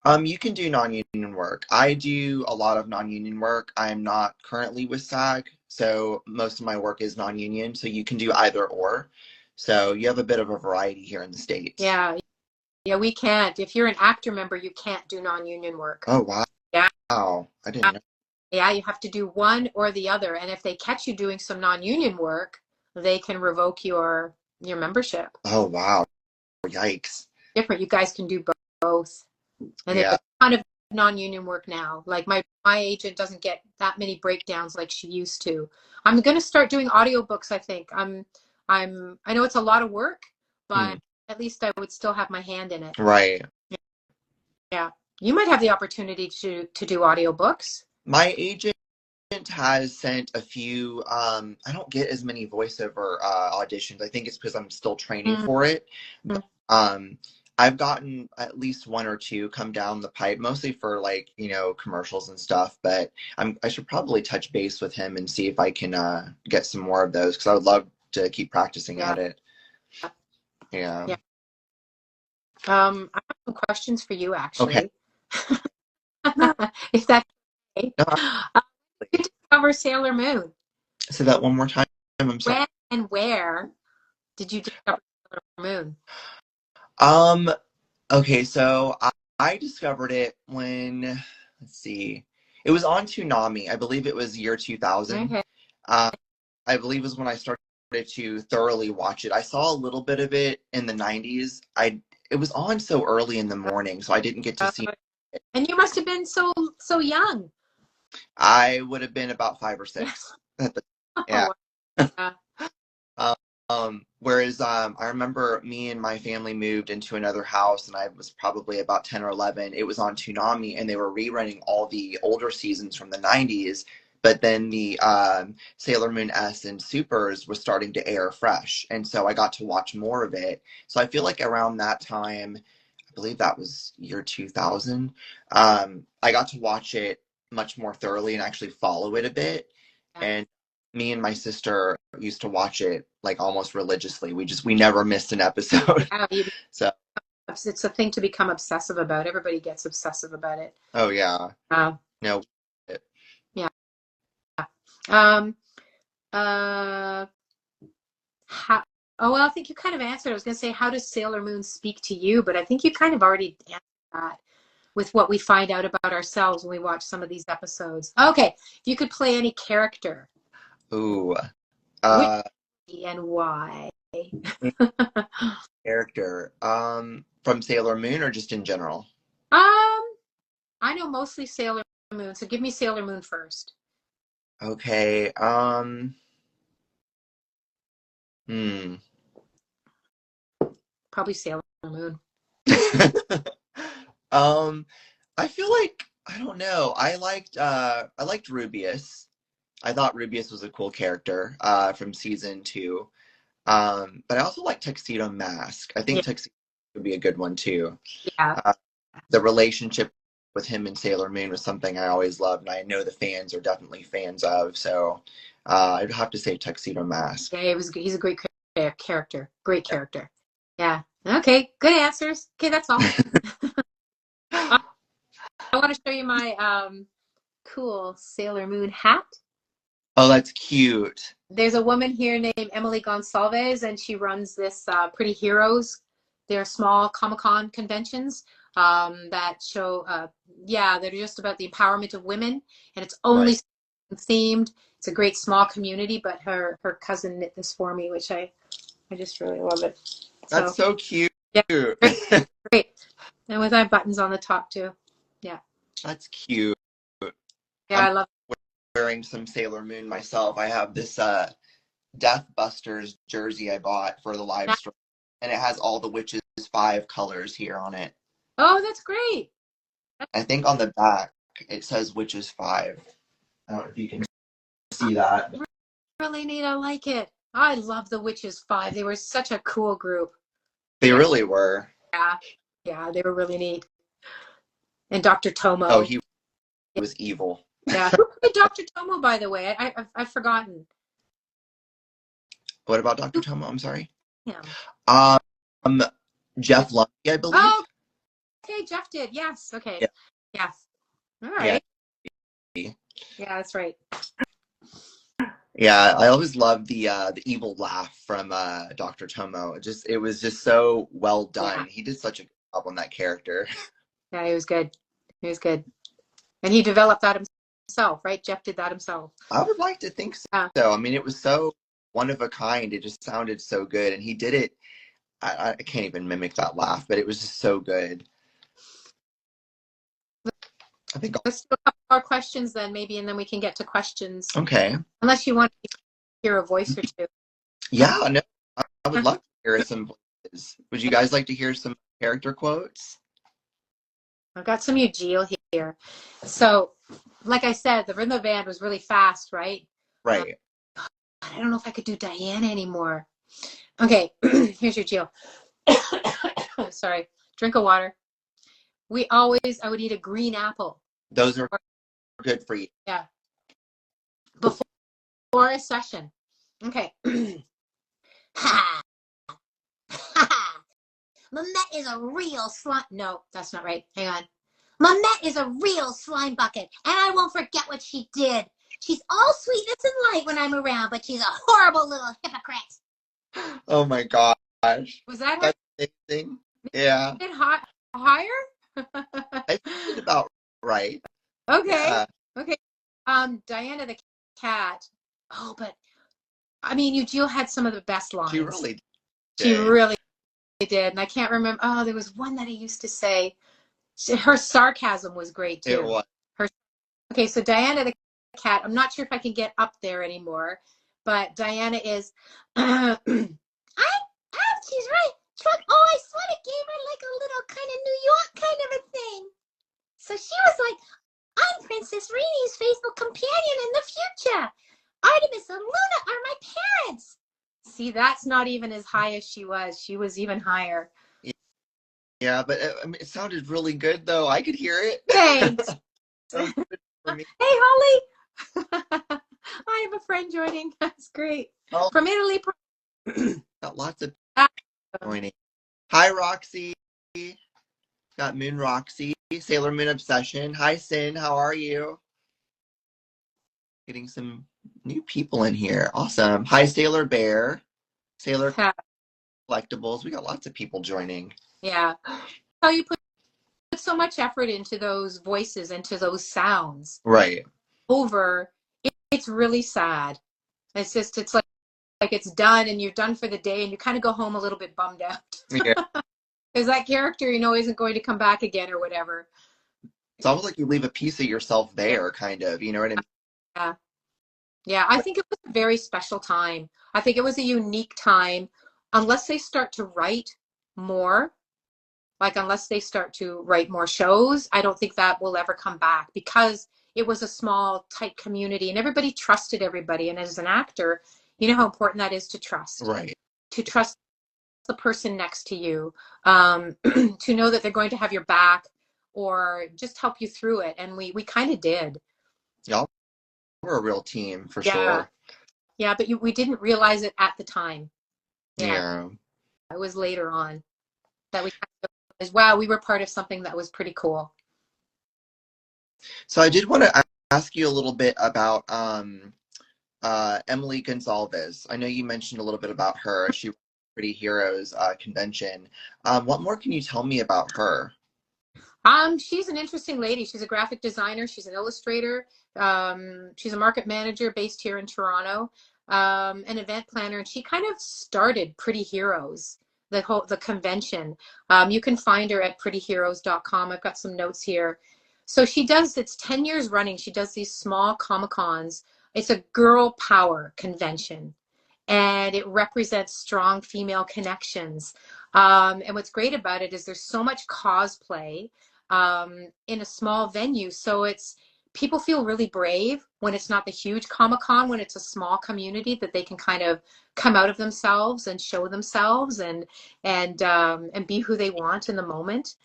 You can do non-union work. I do a lot of non-union work. I'm not currently with SAG, so most of my work is non-union. So you can do either or. So you have a bit of a variety here in the States. Yeah, yeah, we can't. If you're an actor member, you can't do non-union work. Oh, wow. Yeah. Wow. I didn't know. Yeah, you have to do one or the other. And if they catch you doing some non-union work, they can revoke your membership. Oh, wow. Yikes. Different. You guys can do both. And there's a ton of non-union work now. Like my agent doesn't get that many breakdowns like she used to. I'm going to start doing audiobooks, I think. I know it's a lot of work, but at least I would still have my hand in it. Right. Yeah. You might have the opportunity to do audiobooks. My agent has sent a few, I don't get as many voiceover auditions. I think it's because I'm still training for it. But, I've gotten at least one or two come down the pipe, mostly for like, commercials and stuff, but I should probably touch base with him and see if I can get some more of those, because I would love to keep practicing at it. Yeah. I have some questions for you, actually. Okay. If that's okay. You discover Sailor Moon. Say that one more time. I'm sorry. When and where did you discover Sailor Moon? Okay, so I discovered it when, let's see, it was on Toonami. I believe it was year 2000. Okay. I believe was when I started to thoroughly watch it. I saw a little bit of it in the 90s. It was on so early in the morning, so I didn't get to see it. And you must have been so young. I would have been about 5 or 6. Yeah. Whereas I remember me and my family moved into another house, and I was probably about 10 or 11. It was on Toonami, and they were rerunning all the older seasons from the 90s. But then the Sailor Moon S and Supers was starting to air fresh. And so I got to watch more of it. So I feel like around that time, I believe that was year 2000, I got to watch it much more thoroughly and actually follow it a bit. And me and my sister used to watch it like almost religiously. We never missed an episode. So it's a thing to become obsessive about. Everybody gets obsessive about it. Oh yeah. No. Yeah. I think you kind of answered. I was going to say, how does Sailor Moon speak to you? But I think you kind of already answered that with what we find out about ourselves when we watch some of these episodes. Okay, if you could play any character. Ooh. And why? Character. From Sailor Moon or just in general? I know mostly Sailor Moon, so give me Sailor Moon first. Okay. Probably Sailor Moon. I feel like, I don't know. I liked Rubius. I thought Rubius was a cool character from season 2. But I also like Tuxedo Mask. I think Tuxedo would be a good one too. Yeah. The relationship with him and Sailor Moon was something I always loved, and I know the fans are definitely fans of. So I'd have to say Tuxedo Mask. Yeah, he's a great character. Great character. Yeah. Okay. Good answers. Okay, that's all. I want to show you my cool Sailor Moon hat. Oh, that's cute. There's a woman here named Emily Gonsalves, and she runs this Pretty Heroes. They're small Comic-Con conventions that show, they're just about the empowerment of women, and it's only themed. It's a great small community, but her cousin knit this for me, which I just really love it. That's so cute. Yeah, great. And with our buttons on the top too. Yeah. That's cute. Yeah, I love it. Wearing some Sailor Moon myself. I have this Death Busters jersey I bought for the live stream, and it has all the Witches 5 colors here on it. Oh, that's great. I think on the back it says Witches 5. I don't know if you can see that. Really neat. I like it. I love the Witches 5. They were such a cool group. They really were. Yeah, they were really neat. And Dr. Tomo. Oh, he was evil. Yeah. Who played Dr. Tomo, by the way? I've forgotten. What about Dr. Tomo? I'm sorry. Yeah. Um, Jeff Lumpy, I believe. Oh, okay, Jeff did. Yes. Okay. Yeah. Yes. All Yeah. right. Yeah, that's right. Yeah, I always loved the evil laugh from Dr. Tomo. It was just so well done. Yeah. He did such a good job on that character. Yeah, he was good. He was good. And he developed that himself, right? Jeff did that himself. I would like to think so. Yeah. I mean, it was so one of a kind. It just sounded so good, and he did it. I can't even mimic that laugh, but it was just so good. I think. Let's do a couple more questions then, maybe, and then we can get to questions. Okay. Unless you want to hear a voice or two. Yeah, no, I would love to hear some voices. Would you guys like to hear some character quotes? I've got some Eugeal here. So, like I said, the rhythm band was really fast, right? Right. I don't know if I could do Diana anymore. Okay, here's Eugeal. Sorry, drink of water. I would eat a green apple. Those are good for you. Yeah. Before a session. Okay. Ha! Ha! Mamet is a real slime. No, that's not right. Hang on. Mamet is a real slime bucket, and I won't forget what she did. She's all sweetness and light when I'm around, but she's a horrible little hypocrite. Oh my gosh. Was that her? That's amazing. Yeah. It higher? I think it's about right. Okay. Yeah. Okay. Diana the cat. Oh, but I mean, Eugeal had some of the best lines. She really did. She really did. And I can't remember. Oh, there was one that I used to say. Her sarcasm was great too. It was. Okay, so Diana the cat. I'm not sure if I can get up there anymore, but Diana is. She's right. Oh, I sort of gave her like a little kind of New York kind of a thing. So she was like, I'm Princess Rainie's faithful companion in the future. Artemis and Luna are my parents. See, that's not even as high as she was. She was even higher. Yeah, but it sounded really good, though. I could hear it. Thanks. Hey, Holly. I have a friend joining. That's great. Oh. From Italy. Got lots of joining. Hi, Roxy. Got Moon Roxy. Sailor Moon Obsession. Hi, Sin. How are you? Getting some new people in here. Awesome. Hi, Sailor Bear. Sailor Collectibles. We got lots of people joining. Yeah. How you put so much effort into those voices, into those sounds. Right. It's really sad. It's like it's done and you're done for the day and you kind of go home a little bit bummed out. Yeah. Because that character, isn't going to come back again or whatever. It's almost like you leave a piece of yourself there, kind of. You know what I mean? Yeah. Yeah, I think it was a very special time. I think it was a unique time. Unless they start to write more, unless they start to write more shows, I don't think that will ever come back because it was a small, tight community and everybody trusted everybody. And as an actor, you know how important that is to trust. Right. To trust the person next to you, to know that they're going to have your back or just help you through it. And we kind of did. Y'all were a real team for sure. Yeah, but we didn't realize it at the time. Yeah. It was later on that we kind of realized, wow, we were part of something that was pretty cool. So I did want to ask you a little bit about Emily Gonzalez. I know you mentioned a little bit about her. She was at Pretty Heroes convention. What more can you tell me about her? She's an interesting lady. She's a graphic designer. She's an illustrator. She's a market manager based here in Toronto, an event planner, and she kind of started Pretty Heroes, the convention. You can find her at prettyheroes.com. I've got some notes here. So it's 10 years running. She does these small Comic-Cons. It's a girl power convention, and it represents strong female connections. And what's great about it is there's so much cosplay in a small venue. So people feel really brave when it's not the huge Comic-Con, when it's a small community that they can kind of come out of themselves and show themselves and be who they want in the moment.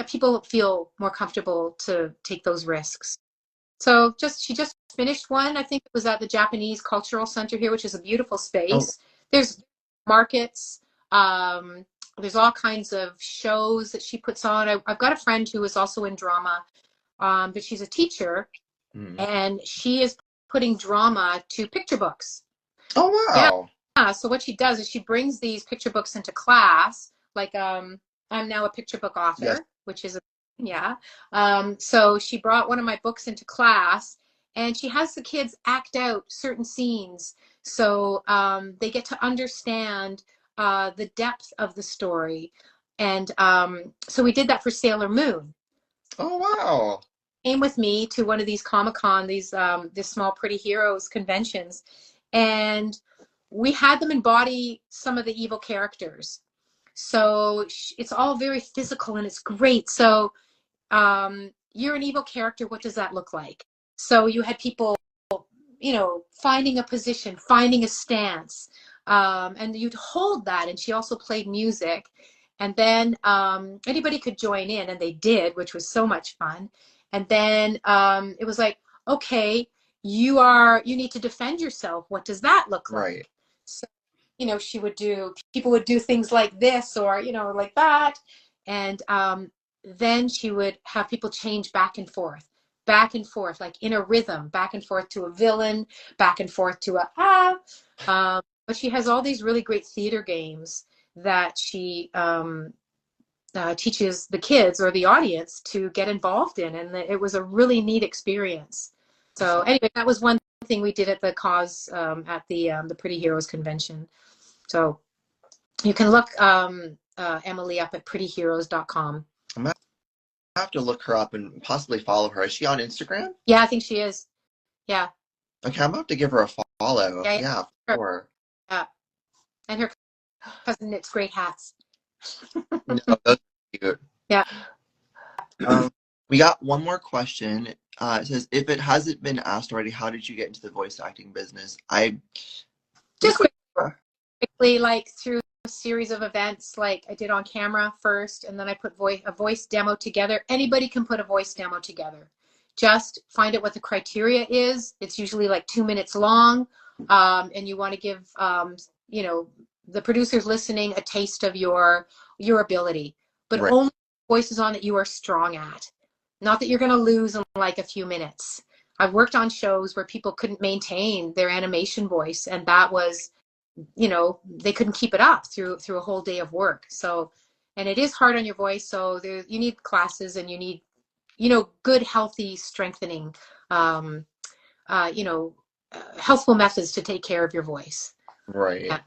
People feel more comfortable to take those risks. So she just finished one. I think it was at the Japanese Cultural Center here, which is a beautiful space. There's markets. There's all kinds of shows that she puts on. I've got a friend who is also in drama, but she's a teacher, and she is putting drama to picture books. Oh, wow. Yeah. So what she does is she brings these picture books into class. Like, I'm now a picture book author, Yes. which is so she brought one of my books into class, and she has the kids act out certain scenes, so they get to understand the depth of the story. And so we did that for Sailor Moon. Oh, wow. Came with me to one of these Comic-Con, these small Pretty Heroes conventions, and we had them embody some of the evil characters. So it's all very physical and it's great. So you're an evil character. What does that look like? So you had people, finding a position, finding a stance, and you'd hold that. And she also played music. And then anybody could join in, and they did, which was so much fun. And then it was like, okay, you need to defend yourself. What does that look like? Right. So, people would do things like this, or, like that. And then she would have people change back and forth, like in a rhythm, back and forth to a villain, back and forth to but she has all these really great theater games that she teaches the kids or the audience to get involved in, and it was a really neat experience. So anyway, that was one thing we did at the cause at the Pretty Heroes convention. So you can look Emily up at prettyheroes.com. I'm gonna have to look her up and possibly follow her. Is she on Instagram? Yeah, I think she is. Yeah. Okay, I'm about to give her a follow. Yeah, sure. Yeah. And her cousin knits great hats. No, those are cute. Yeah. We got one more question. It says, if it hasn't been asked already, how did you get into the voice acting business? Just quickly, like through a series of events, like I did on camera first, and then I put a voice demo together. Anybody can put a voice demo together. Just find out what the criteria is. It's usually like 2 minutes long, and you want to give the producers listening a taste of your ability, but right. only voices on that you are strong at. Not that you're going to lose in like a few minutes. I've worked on shows where people couldn't maintain their animation voice, and that was, they couldn't keep it up through a whole day of work. So, and it is hard on your voice. So you need classes, and you need, good, healthy strengthening, healthful methods to take care of your voice. Right. Yeah.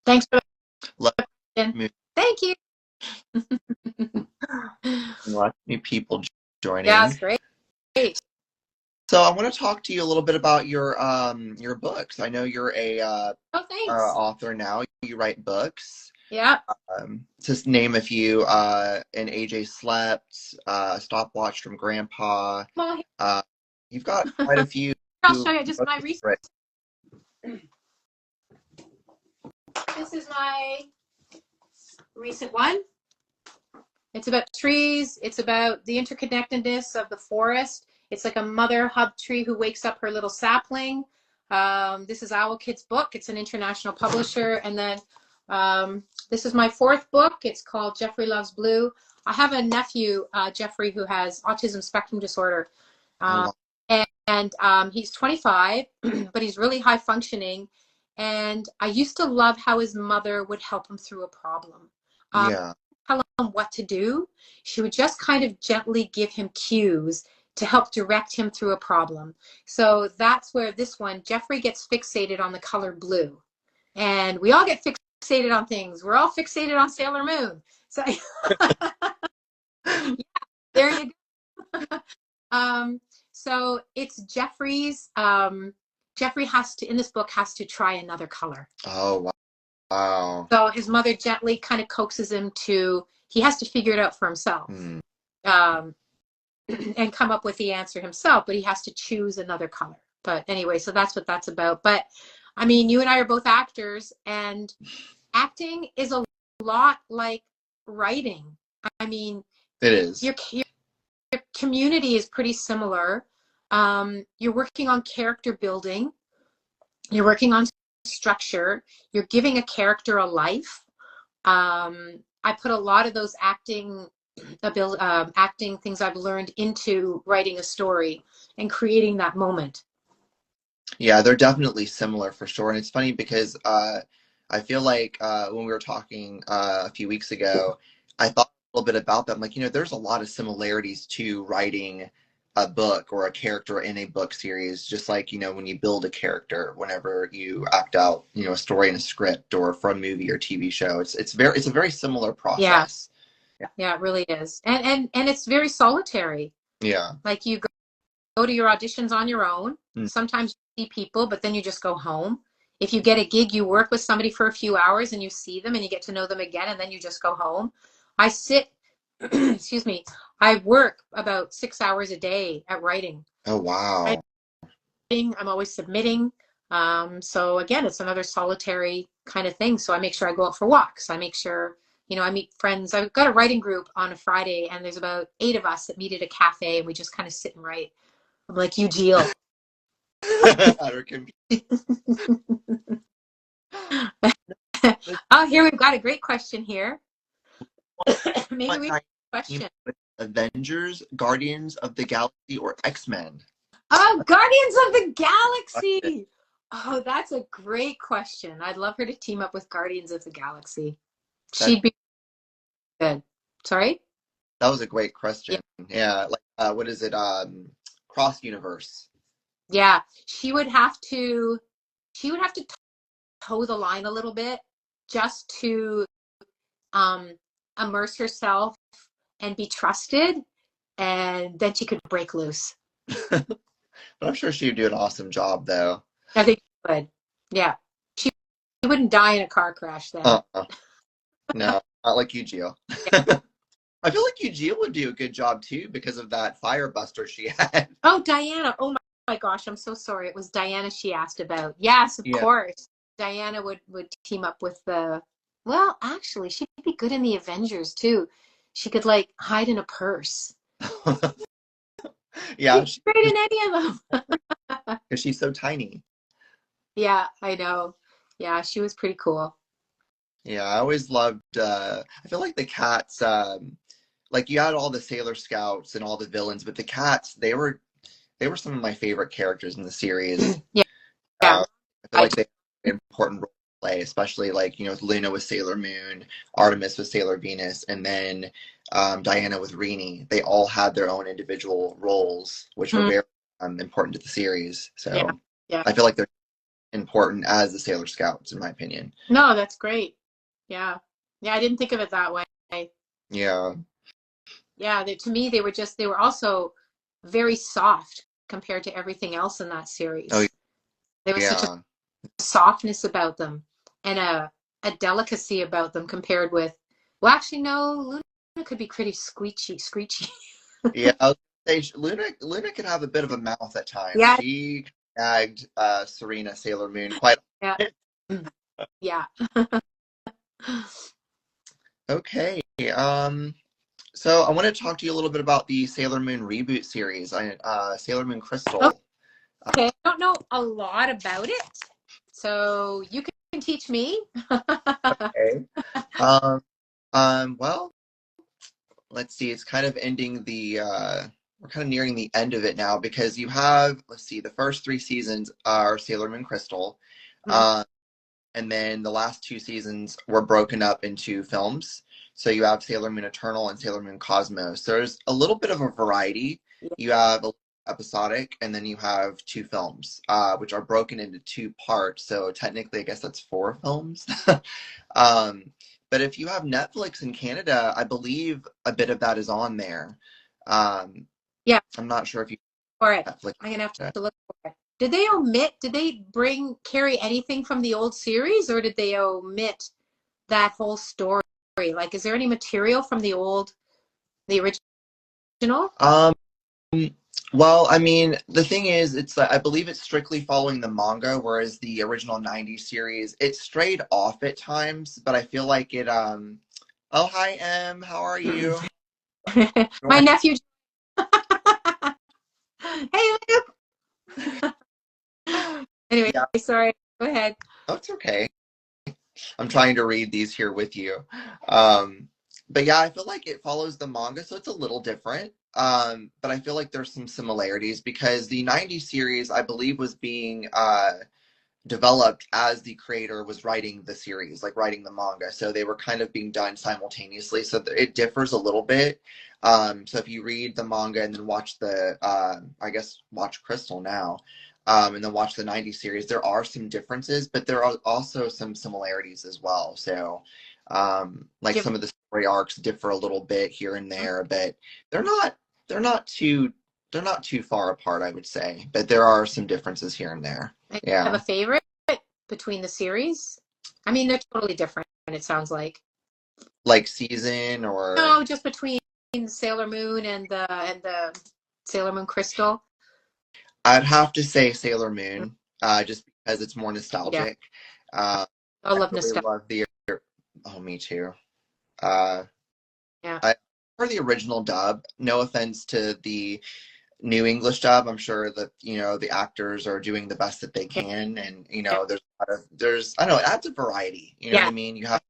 Thanks for the question. Thank you. Lots of new people joining. Yeah, it's great. So I want to talk to you a little bit about your books. I know you're a author now. You write books. Yeah. Just name a few. And AJ Slept, Stopwatch from Grandpa. You've got quite a few. I'll show you just my research. Right. This is my recent one. It's about trees. It's about the interconnectedness of the forest. It's like a mother hub tree who wakes up her little sapling. This is Owl Kid's book. It's an international publisher. And then this is my fourth book. It's called Jeffrey Loves Blue. I have a nephew, Jeffrey, who has autism spectrum disorder. And he's 25, but he's really high functioning. And I used to love how his mother would help him through a problem. Tell him what to do. She would just kind of gently give him cues to help direct him through a problem. So that's where this one, Jeffrey gets fixated on the color blue. And we all get fixated on things. We're all fixated on Sailor Moon. So yeah, there you go. So it's Jeffrey's, Jeffrey has to, in this book, has to try another color. Oh, wow. So his mother gently kind of coaxes him he has to figure it out for himself. And come up with the answer himself, but he has to choose another color. But anyway, so that's what that's about. But I mean, you and I are both actors, and acting is a lot like writing. I mean, it is. Your community is pretty similar. You're working on character building. You're working on structure. You're giving a character a life. I put a lot of those acting things I've learned into writing a story and creating that moment. Yeah, they're definitely similar for sure. And it's funny because I feel like when we were talking a few weeks ago, I thought a little bit about them. Like, there's a lot of similarities to writing a book or a character in a book series, just like, when you build a character, whenever you act out, a story in a script or for a movie or TV show. It's a very similar process. Yeah, it really is. And it's very solitary. Yeah. Like you go to your auditions on your own. Sometimes you see people, but then you just go home. If you get a gig, you work with somebody for a few hours and you see them and you get to know them again, and then you just go home. I sit, excuse me, I work about 6 hours a day at writing. Oh, wow. I'm always submitting. So again, it's another solitary kind of thing. So I make sure I go out for walks. I make sure, I meet friends. I've got a writing group on a Friday, and there's about 8 of us that meet at a cafe, and we just kind of sit and write. I'm like Eugeal. Oh, here we've got a great question here. Maybe we have a question. Avengers, Guardians of the Galaxy, or X-Men? Oh, Guardians of the Galaxy. Oh, that's a great question. I'd love her to team up with Guardians of the Galaxy. She'd be good. Sorry? That was a great question. Yeah. Like, what is it? Cross universe. Yeah. She would have to toe the line a little bit just to immerse herself and be trusted, and then she could break loose. But I'm sure she'd do an awesome job, though. I think she would. Yeah. She wouldn't die in a car crash then. No, not like Eugeal. I feel like Eugeal would do a good job, too, because of that firebuster she had. Oh, Diana. Oh, my gosh. I'm so sorry. It was Diana she asked about. Yes, of course. Diana would team up with well, actually, she'd be good in the Avengers, too. She could, like, hide in a purse. Yeah. She's great in any of them. Because she's so tiny. Yeah, I know. Yeah, she was pretty cool. Yeah, I always loved, I feel like the cats, like you had all the Sailor Scouts and all the villains, but the cats, they were some of my favorite characters in the series. Yeah. I feel like they had an important role to play, especially like, Luna with Sailor Moon, Artemis with Sailor Venus, and then Diana with Rini. They all had their own individual roles, which were very important to the series. So I feel like they're important as the Sailor Scouts, in my opinion. No, that's great. Yeah. Yeah, I didn't think of it that way. Yeah. Yeah, to me, they were also very soft compared to everything else in that series. Oh, there was such a softness about them and a delicacy about them compared with, well, actually, no, Luna could be pretty screechy. Yeah, I was gonna say, Luna could have a bit of a mouth at times. Yeah. She gagged Serena, Sailor Moon, quite a bit. Yeah. Okay. So I want to talk to you a little bit about the Sailor Moon reboot series, Sailor Moon Crystal. Okay, I don't know a lot about it, so you can teach me. Okay. Well, let's see. It's kind of ending we're kind of nearing the end of it now because you have, let's see, the first 3 seasons are Sailor Moon Crystal. And then the last 2 seasons were broken up into films. So you have Sailor Moon Eternal and Sailor Moon Cosmos. So there's a little bit of a variety. You have episodic, and then you have 2 films, which are broken into 2 parts. So technically, I guess that's 4 films. But if you have Netflix in Canada, I believe a bit of that is on there. Yeah. I'm not sure if you... For it. Netflix. I'm going to have to look for it. Did they carry anything from the old series, or did they omit that whole story? Like, is there any material from the original? Well, I mean, the thing is, I believe it's strictly following the manga, whereas the original 90s series, it strayed off at times, but I feel like it, oh, hi, Em, how are you? My nephew. Hey, Luke. Anyway, Yeah, sorry. Go ahead. oh, it's okay. I'm trying to read these here with you. Um, but yeah, I feel like it follows the manga, so it's a little different. But I feel like there's some similarities because the 90s series, I believe, was being developed as the creator was writing the series, like writing the manga. So they were kind of being done simultaneously. So it differs a little bit. So if you read the manga and then watch I guess watch Crystal now, and then watch the 90s series, there are some differences, but there are also some similarities as well. So like some of the story arcs differ a little bit here and there, but they're not they're not too they're not too far apart, I would say. But there are some differences here and there. I have Yeah. a favorite between the series. I mean, they're totally different, it sounds like. Like season or No, just between Sailor Moon and the Sailor Moon Crystal. I'd have to say Sailor Moon, just because it's more nostalgic. I love Really nostalgia. love oh, me too. Uh, Yeah. I for the original dub. No offense to the new English dub. I'm sure that, the actors are doing the best that they can, and Yeah. there's I don't know, it adds a variety. You know what Yeah. I mean? You have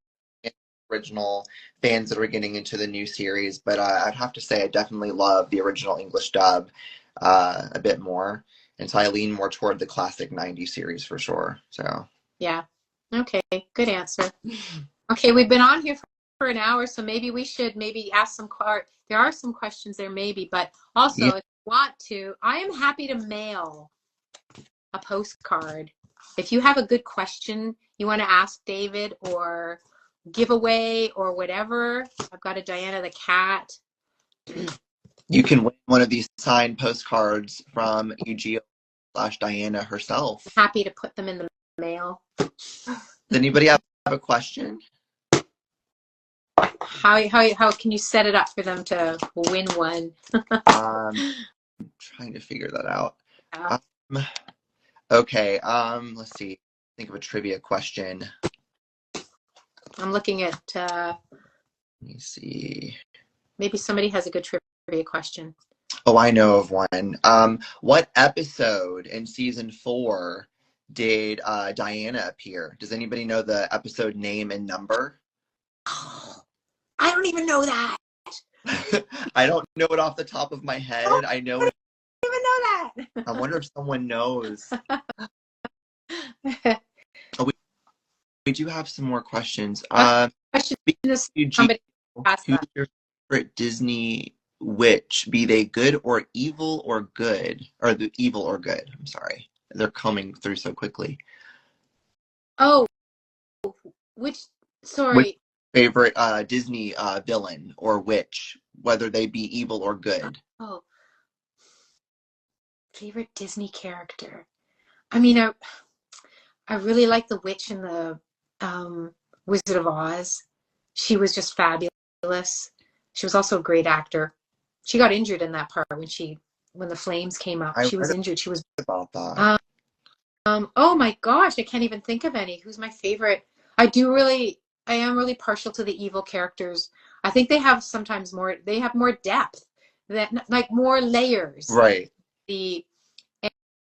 original fans that are getting into the new series, but I'd have to say I definitely love the original English dub a bit more, and so I lean more toward the classic 90s series for sure. So Yeah. Okay. Good answer. Okay, we've been on here for an hour, so maybe we should ask there are some questions there maybe, but also yeah, if you want to, I am happy to mail a postcard. If you have a good question you want to ask David or giveaway or whatever, I've got a Diana the cat. you can win one of these signed postcards from Eugeal / Diana herself. I'm happy to put them in the mail. Does anybody have a question? How can you set it up for them to win one? Trying to figure that out. Okay, let's see. Think of a trivia question. I'm looking at let me see. Maybe somebody has a good trivia question. Oh, I know of one. What episode in season 4 did Diana appear? Does anybody know the episode name and number? Oh, I don't even know that. I don't know it off the top of my head. I know it. I don't even know that. I wonder if someone knows. Oh, we do have some more questions. Somebody asked who's that. your favorite Disney witch? Be they good or evil or good? Or the evil or good? I'm sorry. They're coming through so quickly. Oh, sorry. Which favorite Disney villain or witch, whether they be evil or good? Oh, favorite Disney character. I mean, I really like the witch in the Wizard of Oz. She was just fabulous. She was also a great actor. She got injured in that part when the flames came up. She was injured. She was about that. Oh my gosh, I can't even think of any. Who's my favorite? I am really partial to the evil characters. I think they have more depth, like more layers. Right.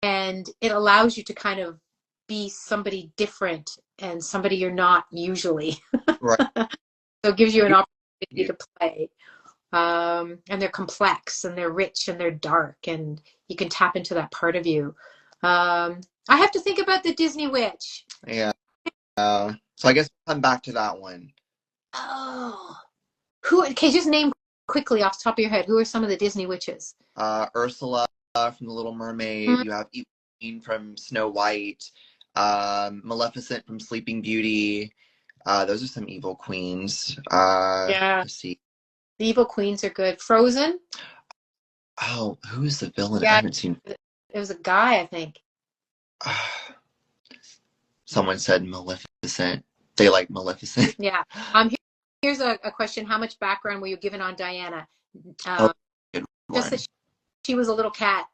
And it allows you to kind of be somebody different and somebody you're not usually. Right. So it gives you an opportunity to play. And they're complex and they're rich and they're dark and you can tap into that part of you. I have to think about the Disney witch. Yeah. So I guess we'll come back to that one. Oh. Okay, just name quickly off the top of your head. Who are some of the Disney witches? Ursula from The Little Mermaid. You have Evil from Snow White. Maleficent from Sleeping Beauty. Those are some evil queens. Yeah. Let's see. The evil queens are good. Frozen? Oh, who is the villain? Yeah, I haven't seen. It was a guy, I think. Someone said Maleficent. They like Maleficent. Yeah. Here's a question. How much background were you given on Diana? Just that she was a little cat.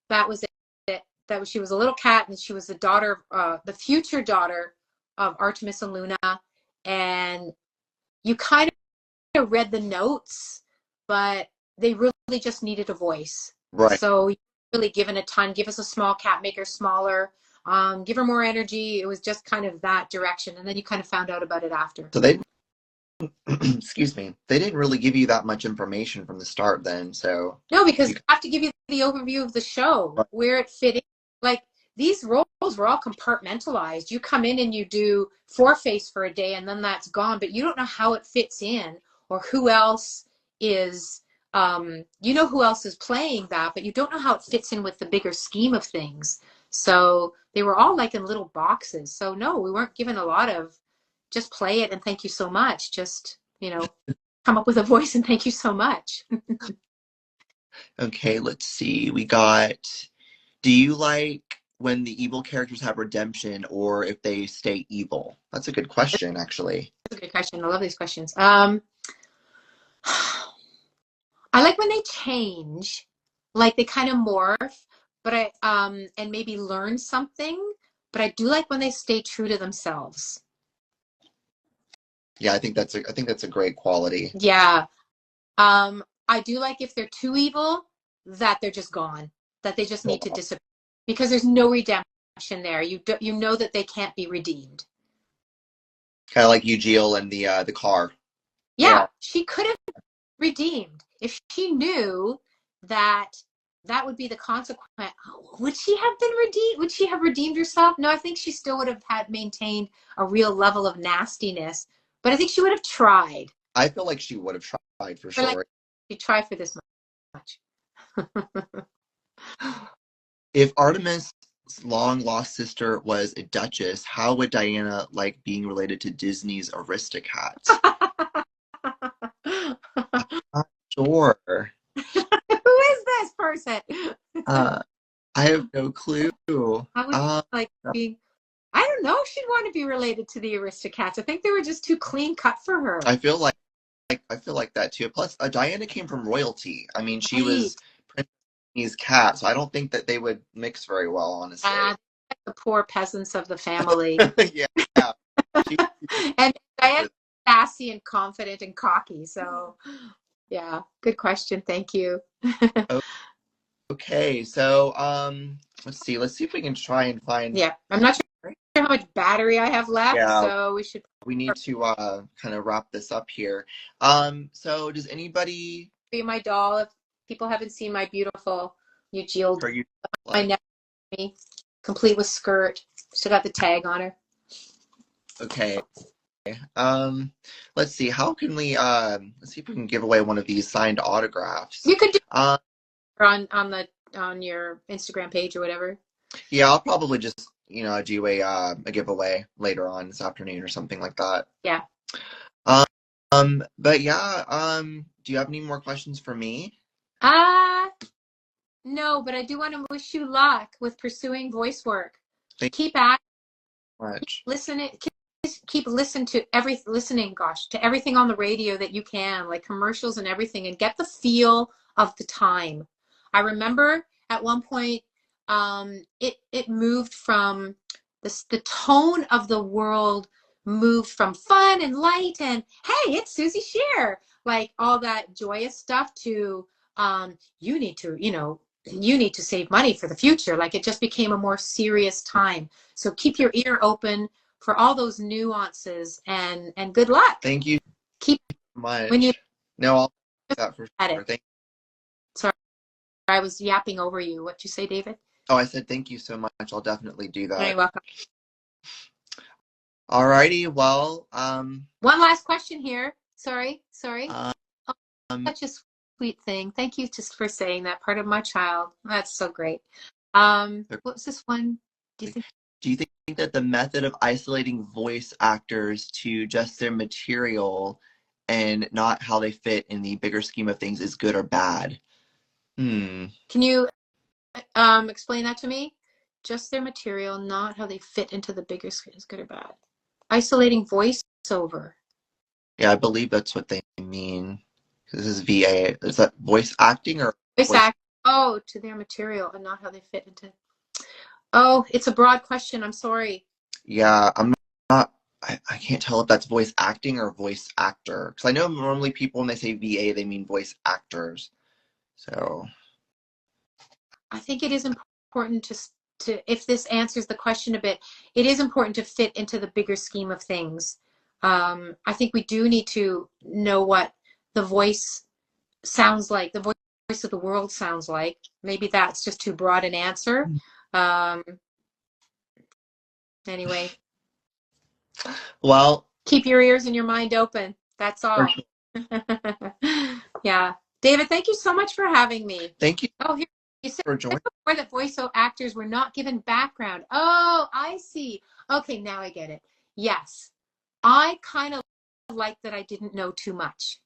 That was it. She was a little cat, and she was the future daughter of Artemis and Luna. And you kind of read the notes, but they really just needed a voice. Right. So you really given a ton. Give us a small cat, make her smaller, give her more energy. It was just kind of that direction. And then you kind of found out about it after. So they, excuse me, they didn't really give you that much information from the start then, so. No, because I have to give you the overview of the show, where it fit in. Like, these roles were all compartmentalized. You come in and you do four-face for a day and then that's gone, but you don't know how it fits in or who else is, you know who else is playing that, but you don't know how it fits in with the bigger scheme of things. So they were all like in little boxes. So no, we weren't given a lot of just play it and thank you so much. Just, you know, come up with a voice and thank you so much. Okay, let's see. We got, do you like when the evil characters have redemption or if they stay evil? That's a good question, actually. That's a good question. I love these questions. I like when they change, like they kind of morph, but and maybe learn something, but I do like when they stay true to themselves. Yeah, I think that's a great quality. Yeah. I do like if they're too evil, that they're just gone, that they just need to disappear because there's no redemption there. You know that they can't be redeemed. Kind of like Eugeal and the car. Yeah, she could have redeemed if she knew that that would be the consequence. Would she have been redeemed? Would she have redeemed herself? No, I think she still would have had maintained a real level of nastiness, but I think she would have tried. I feel like she would have tried for sure. Like, she tried for this much. If Artemis' long-lost sister was a duchess, how would Diana like being related to Disney's Aristocats? Not sure. Who is this person? I have no clue. How would like being? I don't know if she'd want to be related to the Aristocats. I think they were just too clean cut for her. I feel like that too. Plus, Diana came from royalty. I mean, she was Princess Disney's cat, so I don't think that they would mix very well, honestly. The poor peasants of the family. Yeah. And Diana's sassy and confident and cocky. So, yeah, good question. Thank you. Okay, so let's see if we can try and find. Yeah, I'm not sure how much battery I have left, so we need to kind of wrap this up here. So does anybody be my doll? If people haven't seen my beautiful Eugeal, my neck, complete with skirt, still got the tag on her. Okay. Let's see. How can we let's see if we can give away one of these signed autographs. You could do on your Instagram page or whatever. Yeah, I'll probably just do a giveaway later on this afternoon or something like that. Yeah. But yeah, do you have any more questions for me? No, but I do want to wish you luck with pursuing voice work. Keep listening. Keep listening to everything on the radio that you can, like commercials and everything, and get the feel of the time. I remember at one point, it moved from the tone of the world moved from fun and light and hey, it's Susie Shear, like all that joyous stuff to you need to save money for the future. Like it just became a more serious time. So keep your ear open for all those nuances and good luck. Thank you. Keep much. When you I'll do that for sure. Sorry, I was yapping over you. What'd you say, David? Oh, I said thank you so much. I'll definitely do that. You're welcome. Alrighty, well, one last question here. Sorry. Such a sweet thing. Thank you just for saying that. Part of my child. That's so great. What's this one? Do you think that the method of isolating voice actors to just their material and not how they fit in the bigger scheme of things is good or bad? Can you explain that to me? Just their material, not how they fit into the bigger scheme is good or bad. Isolating voiceover. Yeah, I believe that's what they mean. This is VA. Is that voice acting or voice acting? Oh, to their material and not how they fit into. Oh, it's a broad question. I'm sorry. Yeah, I'm not. I can't tell if that's voice acting or voice actor. Because I know normally people when they say VA, they mean voice actors. So. I think it is important to, if this answers the question a bit, it is important to fit into the bigger scheme of things. I think we do need to know what the voice sounds like, the voice of the world sounds like. Maybe that's just too broad an answer. Anyway. Well, keep your ears and your mind open. That's all. Sure. Yeah. David, thank you so much for having me. Thank you. Oh, here you said for joining. Before that voiceover actors were not given background. Oh, I see. Okay, now I get it. Yes. I kind of like that I didn't know too much.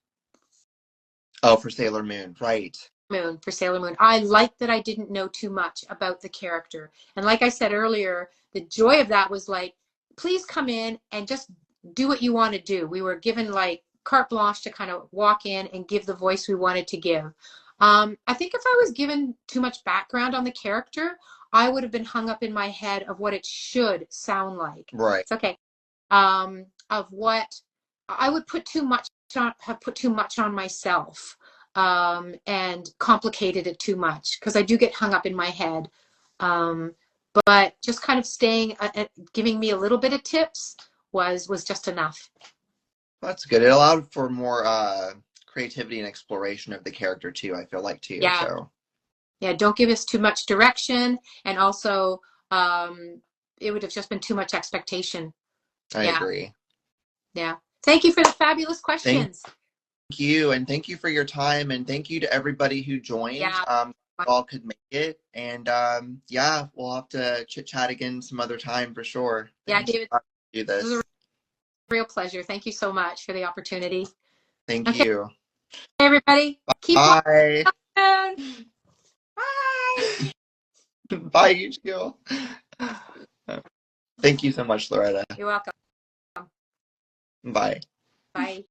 Oh, for Sailor Moon, right. For Sailor Moon. I like that I didn't know too much about the character. And like I said earlier, the joy of that was like, please come in and just do what you want to do. We were given like carte blanche to kind of walk in and give the voice we wanted to give. I think if I was given too much background on the character, I would have been hung up in my head of what it should sound like. Right. It's okay. Of what I would put have put too much on myself, and complicated it too much, because I do get hung up in my head. But just kind of staying, giving me a little bit of tips was just enough. That's good. It allowed for more creativity and exploration of the character too, I feel like, too. Yeah. So. Yeah, don't give us too much direction, and also it would have just been too much expectation. I agree. Yeah. Thank you for the fabulous questions. Thank you, and thank you for your time, and thank you to everybody who joined. Yeah. All could make it, and yeah, we'll have to chit chat again some other time for sure. Yeah, David, do this. It was a real pleasure. Thank you so much for the opportunity. Thank you. Hey, everybody. Keep Bye. Bye. Bye, Eugeal. Thank you so much, Loretta. You're welcome. Bye. Bye.